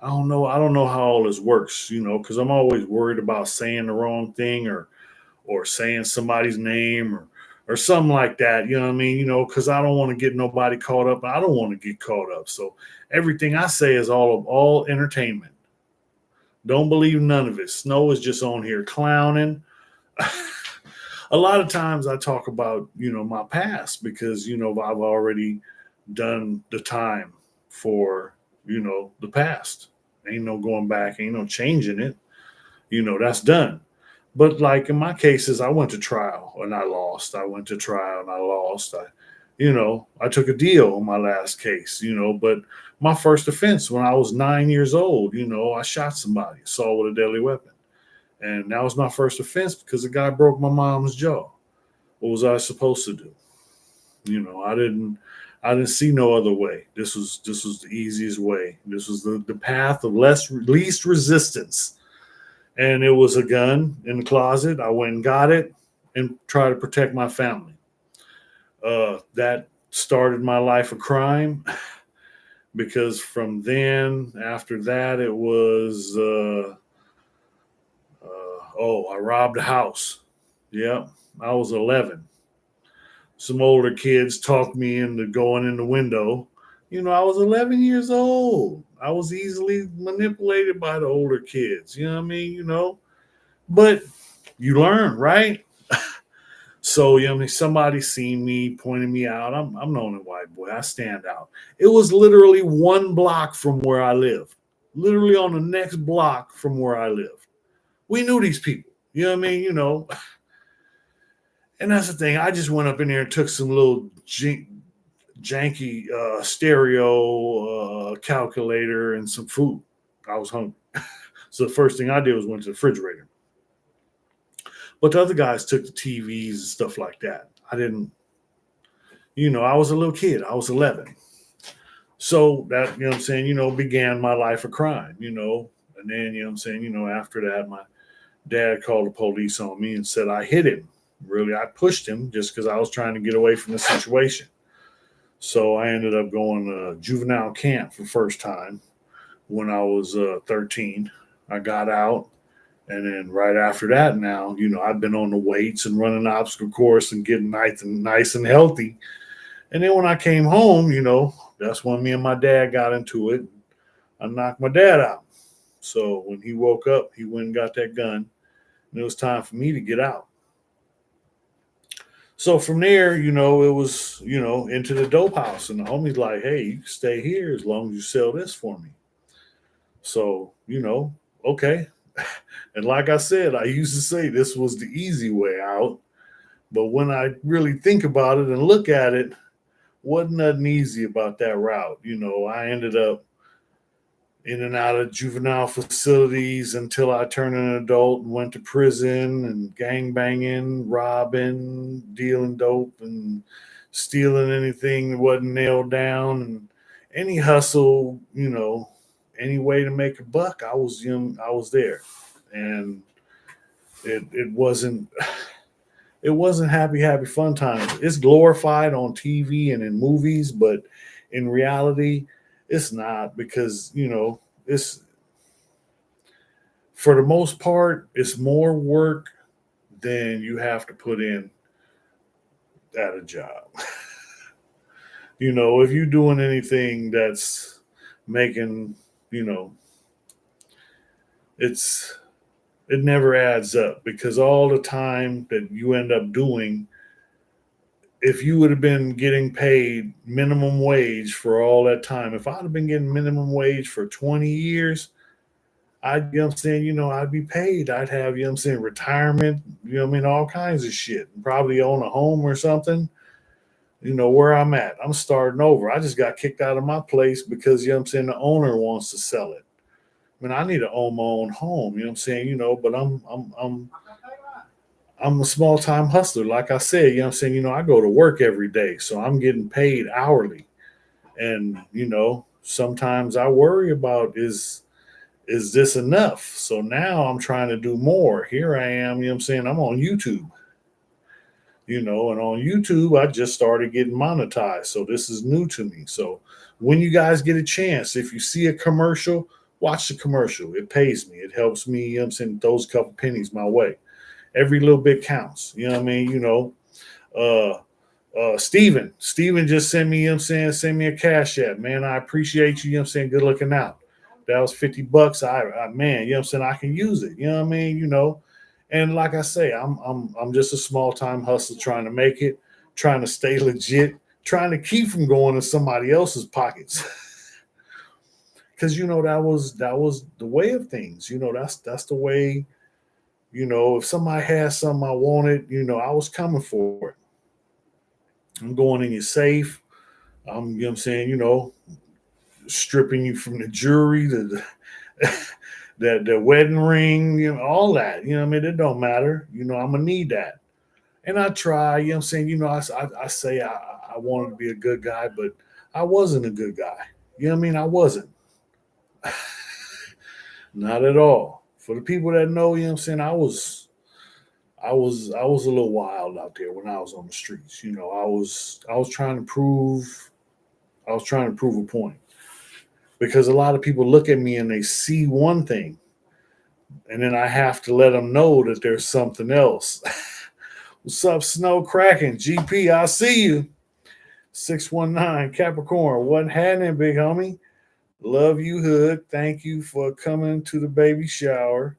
Speaker 1: I don't know how all this works, because I'm always worried about saying the wrong thing or saying somebody's name or something like that. You know what I mean? Because I don't want to get nobody caught up. I don't want to get caught up. So everything I say is all entertainment. Don't believe none of it. Snow is just on here clowning. A lot of times I talk about, my past because, I've already done the time for, the past. Ain't no going back, ain't no changing it. That's done. But like in my cases, I went to trial and I lost. I went to trial and I lost. I took a deal on my last case, but my first offense when I was 9 years old, I shot somebody, assault with a deadly weapon. And that was my first offense because the guy broke my mom's jaw. What was I supposed to do? I didn't see no other way. This was the easiest way. This was the path of least resistance. And it was a gun in the closet. I went and got it and tried to protect my family. That started my life of crime because from then, after that, it was Oh, I robbed a house. Yep, I was 11. Some older kids talked me into going in the window. I was 11 years old. I was easily manipulated by the older kids. You know what I mean? But you learn, right? So, somebody seen me, pointed me out. I'm the only white boy. I stand out. It was literally one block from where I live, literally on the next block from where I live. We knew these people. You know what I mean? And that's the thing. I just went up in there and took some little janky stereo calculator and some food. I was hungry. So the first thing I did was went to the refrigerator. But the other guys took the TVs and stuff like that. I didn't, I was a little kid. I was 11. So that, began my life of crime, And then, after that, my dad called the police on me and said I hit him. Really, I pushed him just because I was trying to get away from the situation. So I ended up going to juvenile camp for the first time when I was 13. I got out. And then right after that, now, I've been on the weights and running the obstacle course and getting nice and healthy. And then when I came home, that's when me and my dad got into it. I knocked my dad out. So when he woke up, he went and got that gun. And it was time for me to get out. So from there, it was, into the dope house. And the homie's like, hey, you can stay here as long as you sell this for me. So, okay. And like I said, I used to say this was the easy way out. But when I really think about it and look at it, wasn't nothing easy about that route. I ended up in and out of juvenile facilities until I turned an adult and went to prison and gang banging, robbing, dealing dope, and stealing anything that wasn't nailed down, and any hustle, any way to make a buck. I was young, I was there, and it wasn't happy fun times. It's glorified on TV and in movies, but in reality, it's not, because it's, for the most part, it's more work than you have to put in at a job. If you're doing anything that's making, it's it never adds up, because all the time that you end up doing, if you would have been getting paid minimum wage for all that time, if I'd have been getting minimum wage for 20 years, I'd, I'm saying, I'd be paid. I'd have, I'm saying, retirement, all kinds of shit. Probably own a home or something, where I'm at. I'm starting over. I just got kicked out of my place because, I'm saying, the owner wants to sell it. I need to own my own home, I'm saying, but I'm a small time hustler. Like I said, I'm saying, I go to work every day. So I'm getting paid hourly. And, sometimes I worry about, is this enough? So now I'm trying to do more. Here I am, I'm saying, I'm on YouTube, and on YouTube, I just started getting monetized. So this is new to me. So when you guys get a chance, if you see a commercial, watch the commercial. It pays me. It helps me, I'm saying, those couple pennies my way. Every little bit counts. You know what I mean? Steven just sent me, send me a cash app. Man, I appreciate you, good looking out. That was $50. Man, I can use it. You know what I mean? And like I say, I'm just a small time hustler trying to make it, trying to stay legit, trying to keep from going to somebody else's pockets. Cause that was the way of things. That's the way, if somebody has something I wanted, I was coming for it. I'm going in your safe. I'm, stripping you from the jewelry, the wedding ring, all that. It don't matter. I'm gonna need that. And I try, I say I wanted to be a good guy, but I wasn't a good guy. I wasn't. Not at all. For the people that know, I was a little wild out there when I was on the streets. I was trying to prove a point, because a lot of people look at me and they see one thing, And then I have to let them know that there's something else. What's up, Snow Kraken? GP, I see you. 619 Capricorn. What happening, big homie? Love you, Hood. Thank you for coming to the baby shower.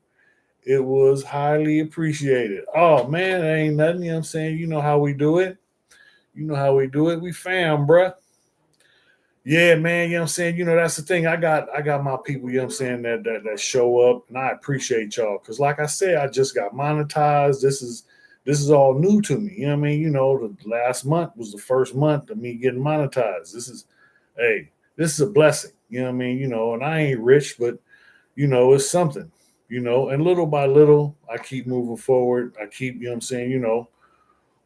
Speaker 1: It was highly appreciated. Oh, man, it ain't nothing. You know what I'm saying? You know how we do it. You know how we do it. We fam, bruh. Yeah, man, you know what I'm saying? You know, that's the thing. I got my people, you know what I'm saying, that show up, and I appreciate y'all. Cause like I said, I just got monetized. This is all new to me. You know what I mean? You know, the last month was the first month of me getting monetized. This is a blessing. You know what I mean? You know, and I ain't rich, but you know, it's something, you know, and little by little, I keep moving forward. I keep, you know what I'm saying, you know,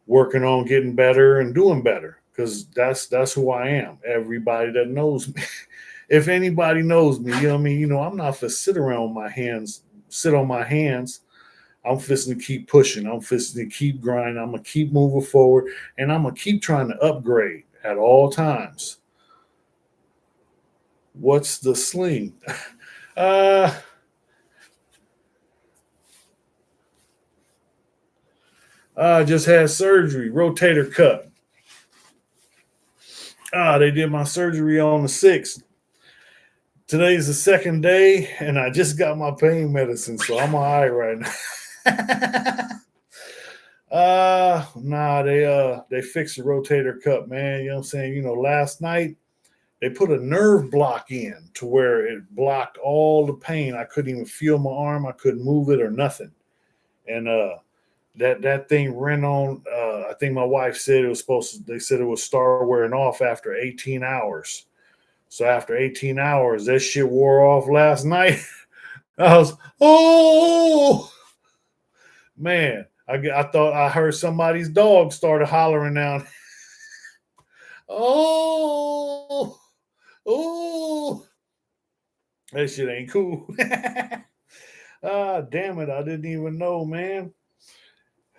Speaker 1: working on getting better and doing better because that's who I am. Everybody that knows me, if anybody knows me, you know what I mean. You know, I'm not for sit around with my hands, sit on my hands. I'm fisting to keep pushing. I'm fisting to keep grinding. I'm gonna keep moving forward, and I'm gonna keep trying to upgrade at all times. What's the sling? uh, I just had surgery, rotator cuff. They did my surgery on the 6th. Today's the second day, and I just got my pain medicine, so I'm all right right now. They fixed the rotator cuff, man. You know what I'm saying? You know, last night they put a nerve block in to where it blocked all the pain. I couldn't even feel my arm, I couldn't move it or nothing. And that thing ran on. I think my wife said it was supposed to. They said it would start wearing off after 18 hours. So after 18 hours, that shit wore off last night. I was, oh man, I thought I heard somebody's dog started hollering now. Oh, oh, that shit ain't cool. Damn it, I didn't even know, man.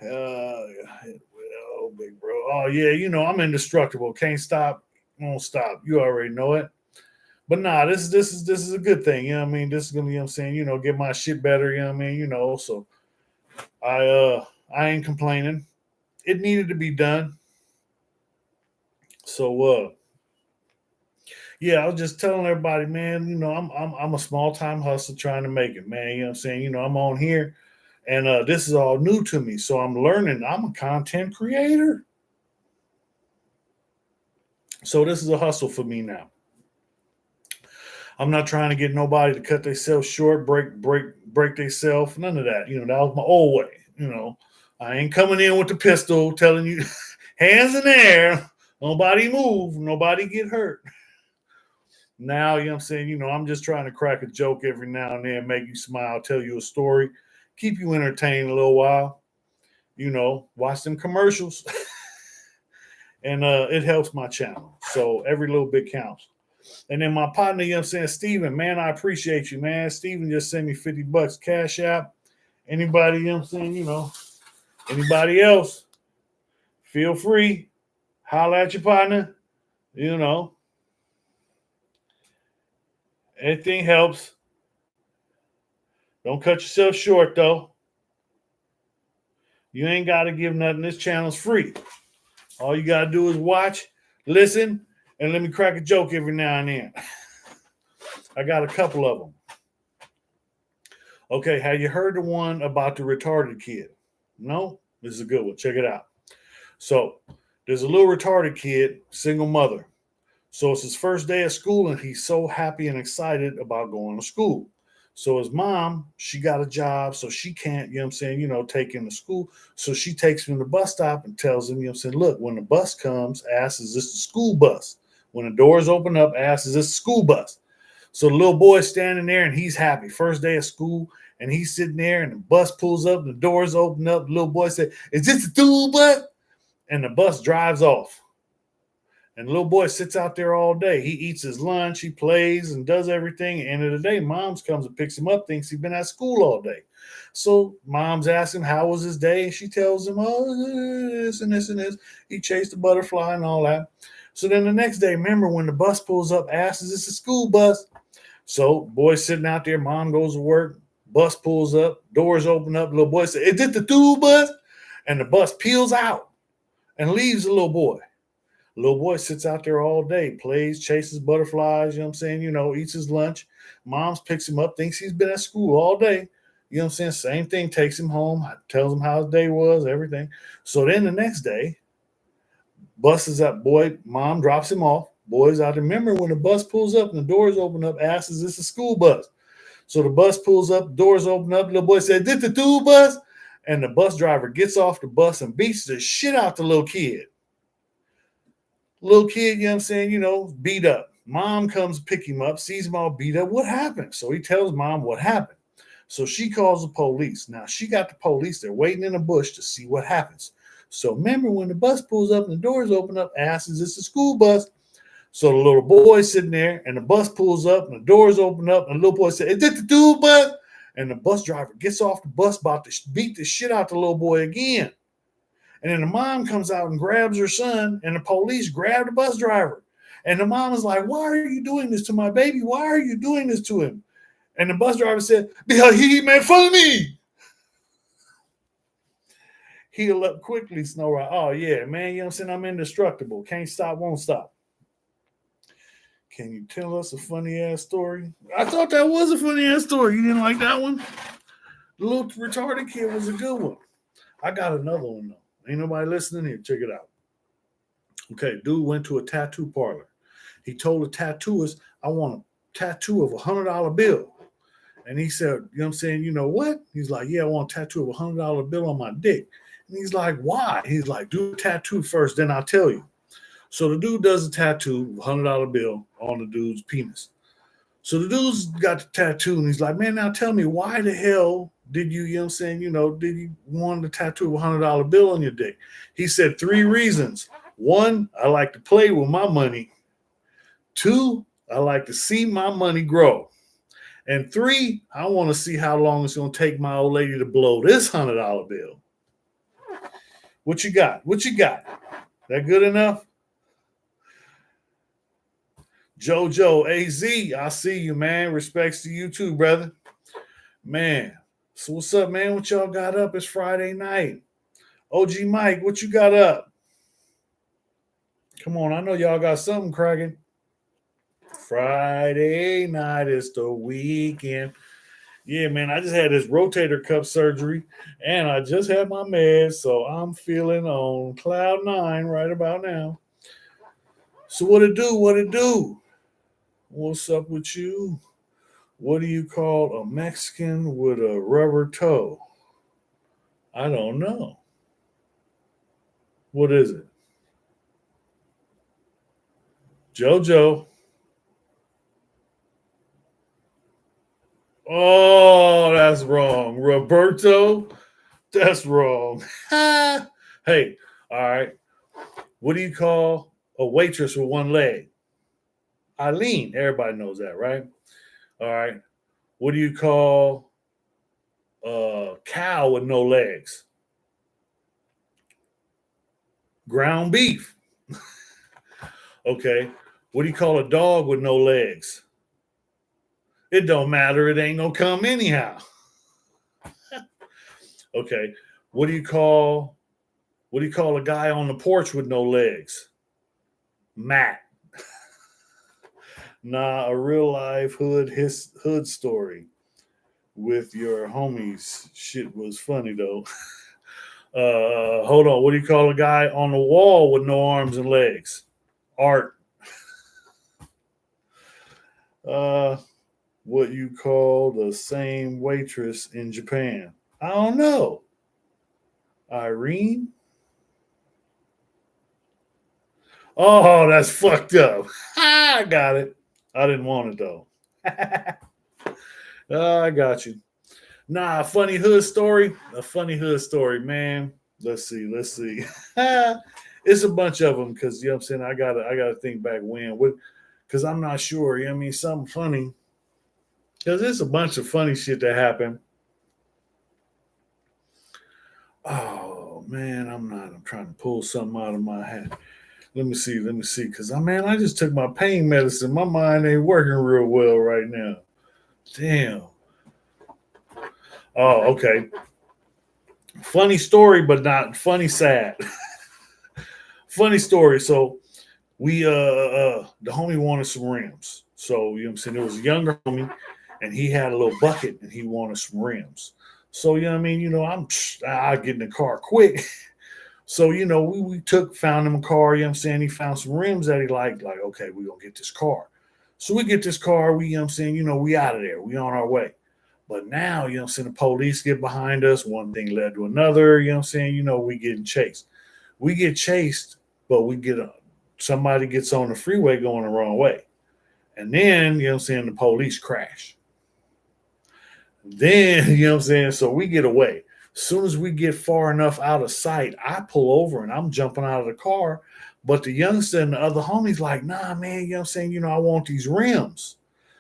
Speaker 1: Oh, big bro. Oh yeah, you know I'm indestructible. Can't stop, won't stop. You already know it. But nah, this is a good thing. You know what I mean? This is gonna be, you know what I'm saying, you know, get my shit better. You know what I mean? You know, so I uh I ain't complaining. It needed to be done. So yeah, I was just telling everybody, man. You know, I'm a small time hustler trying to make it, man. You know what I'm saying? You know, I'm on here, and this is all new to me, so I'm learning. I'm a content creator, so this is a hustle for me now. I'm not trying to get nobody to cut themselves short, break themselves. None of that. You know, that was my old way. You know, I ain't coming in with the pistol telling you hands in the air, nobody move, nobody get hurt. Now, you know what I'm saying? You know, I'm just trying to crack a joke every now and then, make you smile, tell you a story, keep you entertained a little while. You know, watch them commercials. And it helps my channel. So every little bit counts. And then my partner, you know what I'm saying, Steven, man, I appreciate you, man. Steven just sent me $50 Cash App. Anybody, you know what I'm saying, you know, anybody else, feel free. Holla at your partner. You know, anything helps. Don't cut yourself short, though. You ain't got to give nothing. This channel's free. All you got to do is watch, listen, and let me crack a joke every now and then. I got a couple of them. Okay, have you heard the one about the retarded kid? No? This is a good one. Check it out. So, there's a little retarded kid, single mother. So, it's his first day of school, and he's so happy and excited about going to school. So, his mom, she got a job, so she can't, you know what I'm saying, you know, take him to school. So, she takes him to the bus stop and tells him, you know what I'm saying, look, when the bus comes, ask, is this the school bus? When the doors open up, ask, is this the school bus? So the little boy's standing there and he's happy. First day of school, and he's sitting there, and the bus pulls up, and the doors open up. The little boy said, is this the school bus? And the bus drives off. And the little boy sits out there all day. He eats his lunch, he plays and does everything. At the end of the day, mom's comes and picks him up, thinks he's been at school all day. So mom's asks him, how was his day? And she tells him, oh, this and this and this. He chased the butterfly and all that. So then the next day, remember when the bus pulls up, asks, is this a school bus? So boy's sitting out there, mom goes to work, Bus pulls up, doors open up. Little boy said, "Is this the tool bus?" And the bus peels out and leaves the little boy. Little boy sits out there all day, plays, chases butterflies, you know what I'm saying? Eats his lunch. Mom's picks him up, thinks he's been at school all day. You know what I'm saying? Same thing, takes him home, tells him how his day was, everything. So then the next day, bus is up, boy, mom drops him off. Boy's out there. Remember when the bus pulls up and the doors open up, asks, "Is this a school bus?" So the bus pulls up, doors open up, little boy said, "This the tool bus?" And the bus driver gets off the bus and beats the shit out the little kid. Little kid, you know what I'm saying, beat up. Mom comes to pick him up, sees him all beat up. What happened? So he tells mom what happened. So she calls the police. Now she got the police. They're waiting in a bush to see what happens. So remember when the bus pulls up and the doors open up, asks, "Is this a school bus?" So the little boy's sitting there and the bus pulls up and the doors open up and the little boy said, "Is this the school bus?" And the bus driver gets off the bus about to beat the shit out the little boy again. And then the mom comes out and grabs her son, and the police grab the bus driver. And the mom is like, "Why are you doing this to my baby? Why are you doing this to him?" And the bus driver said, "Because he made fun of me." Heal up quickly, Sniwroc. Oh, yeah, man, you know what I'm saying? I'm indestructible. Can't stop, won't stop. Can you tell us a funny-ass story? I thought that was a funny-ass story. You didn't like that one? The little retarded kid was a good one. I got another one, though. Ain't nobody listening here. Check it out. Okay, dude went to a tattoo parlor. He told the tattooist, "I want a tattoo of $100 bill." And he said, "You know what I'm saying? You know what?" He's like, "Yeah, I want a tattoo of $100 bill on my dick." And he's like, "Why?" He's like, "Do a tattoo first, then I'll tell you." So the dude does a tattoo, $100 bill on the dude's penis. So the dude's got the tattoo and he's like, "Man, now tell me, why the hell did you know what I'm saying, did you want the tattoo of $100 bill on your dick?" He said 3 reasons. 1, I like to play with my money. 2, I like to see my money grow. And 3, I want to see how long it's going to take my old lady to blow this $100 bill. What you got? What you got? That good enough? JoJo AZ, I see you, man. Respects to you too, brother. Man, so what's up, man? What y'all got up? It's Friday night. OG Mike, what you got up? Come on, I know y'all got something cracking. Friday night is the weekend. Yeah, man, I just had this rotator cuff surgery and I just had my meds, so I'm feeling on cloud 9 right about now. So what it do? What it do? What's up with you? What do you call a Mexican with a rubber toe? I don't know. What is it? JoJo. Oh, that's wrong. Roberto, that's wrong. Hey, all right. What do you call a waitress with one leg? Eileen. Everybody knows that, right? All right. What do you call a cow with no legs? Ground beef. Okay. What do you call a dog with no legs? It don't matter. It ain't gonna come anyhow. Okay. What do you call a guy on the porch with no legs? Matt. Nah, a real life hood story with your homies. Shit was funny though. Hold on. What do you call a guy on the wall with no arms and legs? Art. Uh, what you call the same waitress in Japan? I don't know. Irene? Oh, that's fucked up. I got it. I didn't want it though. I got you. Nah, a funny hood story. A funny hood story, man. Let's see. Let's see. It's a bunch of them because you know what I'm saying. I gotta think back when. Because I'm not sure. You know what I mean? Something funny. Because there's a bunch of funny shit that happened. Oh man, I'm not. I'm trying to pull something out of my hat. Let me see. Let me see. Because I just took my pain medicine. My mind ain't working real well right now. Damn. Oh, okay. Funny story, but not funny sad. Funny story. So we the homie wanted some rims. So you know what I'm saying? There was a younger homie and he had a little bucket and he wanted some rims. So you know what I mean, I get in the car quick. So, we found him a car, you know what I'm saying? He found some rims that he liked, like, okay, we're gonna get this car. So we get this car, we, you know what I'm saying, we out of there, we on our way. But now, you know what I'm saying, the police get behind us, one thing led to another, you know what I'm saying, we getting chased. We get chased, but somebody gets on the freeway going the wrong way. And then, you know what I'm saying, the police crash. Then, you know what I'm saying? So we get away. As soon as we get far enough out of sight, I pull over and I'm jumping out of the car. But the youngster and the other homies like, nah, man, you know what I'm saying? I want these rims.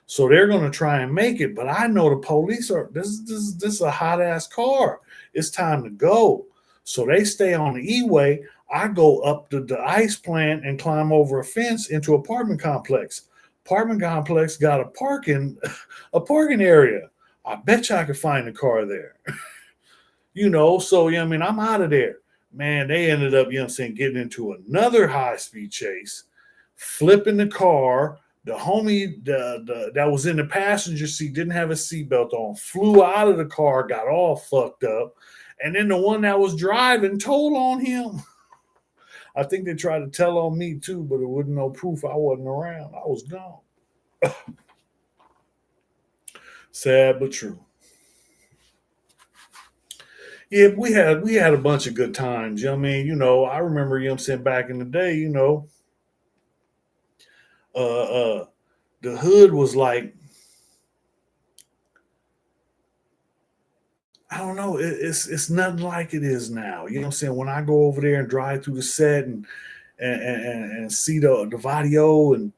Speaker 1: So they're gonna try and make it. But I know the police are this is a hot ass car. It's time to go. So they stay on the E-way. I go up to the ice plant and climb over a fence into apartment complex. Apartment complex got a parking area. I bet you I could find a car there. So yeah, I mean, I'm out of there. Man, they ended up, you know what I'm saying, getting into another high-speed chase, flipping the car. The homie that was in the passenger seat didn't have a seatbelt on, flew out of the car, got all fucked up. And then the one that was driving told on him. I think they tried to tell on me too, but it wasn't no proof I wasn't around. I was gone. Sad but true. Yeah, we had a bunch of good times. You know what I mean? I remember, you know what I'm saying, back in the day, uh the hood was like, I don't know, it's nothing like it is now. You know what I'm saying? When I go over there and drive through the set and see the video, and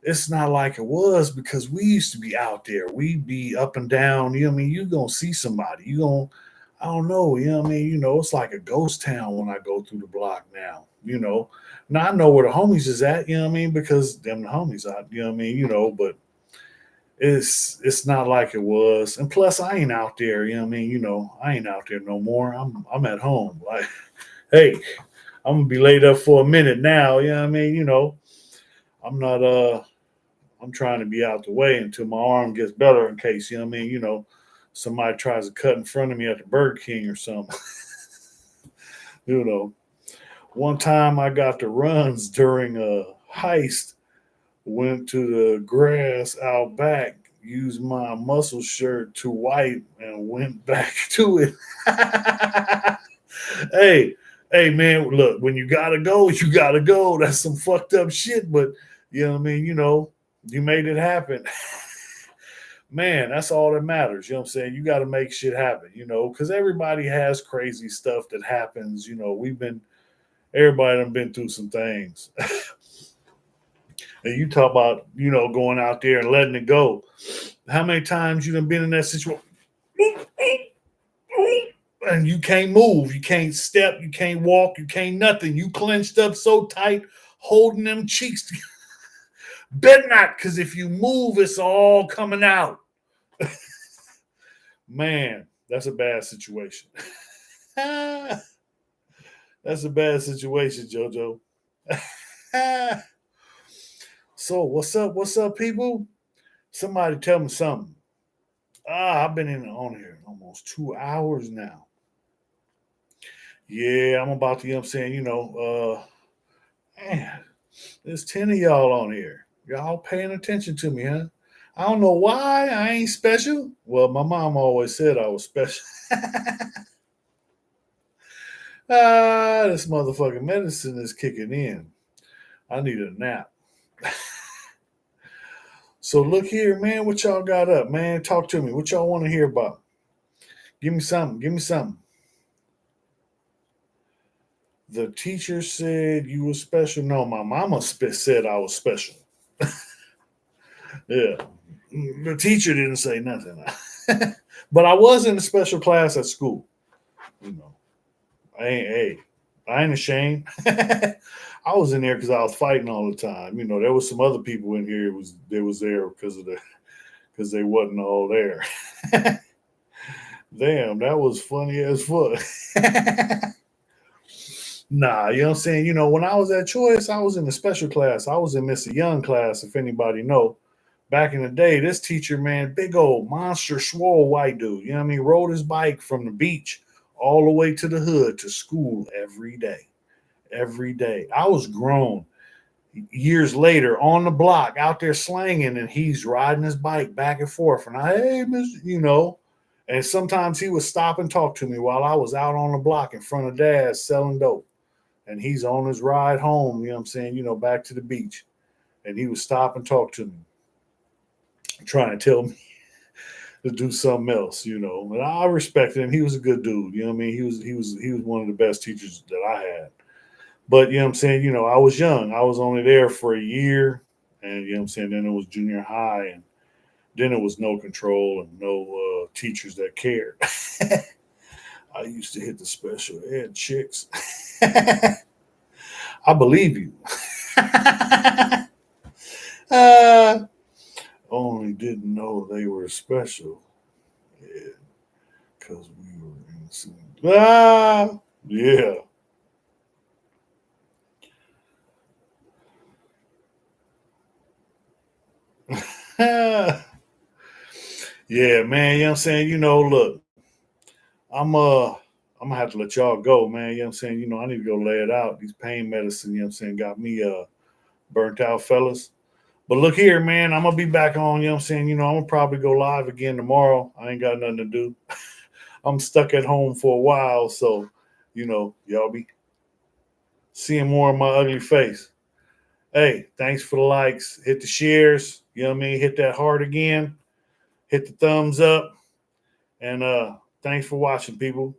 Speaker 1: it's not like it was because we used to be out there. We'd be up and down. You know what I mean? You're gonna see somebody. You gonna I don't know, you know what I mean? It's like a ghost town when I go through the block now. Now I know where the homies is at, you know what I mean? Because them the homies out, you know what I mean, but it's not like it was. And plus I ain't out there, you know what I mean? I ain't out there no more. I'm at home. Like, hey, I'm gonna be laid up for a minute now, you know what I mean? I'm not I'm trying to be out the way until my arm gets better in case, you know what I mean, somebody tries to cut in front of me at the Burger King or something. you know. One time I got the runs during a heist, went to the grass out back, used my muscle shirt to wipe and went back to it. hey, hey man, look, when you gotta go, you gotta go. That's some fucked up shit, but you know what I mean, you made it happen. Man, that's all that matters. You know what I'm saying? You got to make shit happen, because everybody has crazy stuff that happens. Everybody done been through some things. And you talk about, going out there and letting it go. How many times you done been in that situation? And you can't move, you can't step, you can't walk, you can't nothing. You clenched up so tight, holding them cheeks. Bet not, because if you move, it's all coming out. Man, that's a bad situation. That's a bad situation, JoJo. So what's up? What's up, people? Somebody tell me something. I've been on here almost 2 hours now. Yeah, I'm about to, I'm saying, man, there's 10 of y'all on here. Y'all paying attention to me, huh? I don't know why I ain't special. Well, my mom always said I was special. This motherfucking medicine is kicking in. I need a nap. So look here, man. What y'all got up, man? Talk to me. What y'all want to hear about? Give me something. Give me something. The teacher said you were special. No, my mama said I was special. Yeah. The teacher didn't say nothing. But I was in a special class at school. I ain't ashamed. I was in there because I was fighting all the time. There was some other people in here. They was there because they wasn't all there. Damn, that was funny as fuck. Nah, you know what I'm saying? You know, when I was at Choice, I was in the special class. I was in Mr. Young class, if anybody know. Back in the day, this teacher, man, big old monster swole white dude, you know what I mean? Rode his bike from the beach all the way to the hood to school every day. Every day. I was grown. Years later, on the block, out there slanging, and he's riding his bike back and forth. And I, hey, Miss, you know, and sometimes he would stop and talk to me while I was out on the block in front of Dad selling dope. And he's on his ride home, you know what I'm saying, you know, back to the beach. And he would stop and talk to me, trying to tell me to do something else, you know. And I respected him. He was a good dude, you know what I mean? He was one of the best teachers that I had. But you know what I'm saying, you know, I was young. I was only there for a year. And you know what I'm saying, then it was junior high, and then it was no control and no teachers that cared. I used to hit the special ed chicks. I believe you. uh, only didn't know they were special because we were in the same. Yeah. Yeah, man. You know what I'm saying? You know, look, I'm uh I'm gonna have to let y'all go, man. You know what I'm saying? You know, I need to go lay it out. These pain medicine, you know what I'm saying, got me burnt out, fellas. But look here, man, I'm gonna be back on, you know what I'm saying? You know, I'm gonna probably go live again tomorrow. I ain't got nothing to do. I'm stuck at home for a while, so you know, y'all be seeing more of my ugly face. Hey, thanks for the likes. Hit the shares, you know what I mean? Hit that heart again, hit the thumbs up, and thanks for watching, people.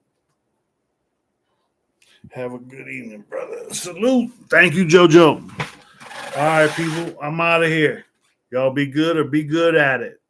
Speaker 1: Have a good evening, brother. Salute. Thank you, JoJo. All right, people, I'm out of here. Y'all be good or be good at it.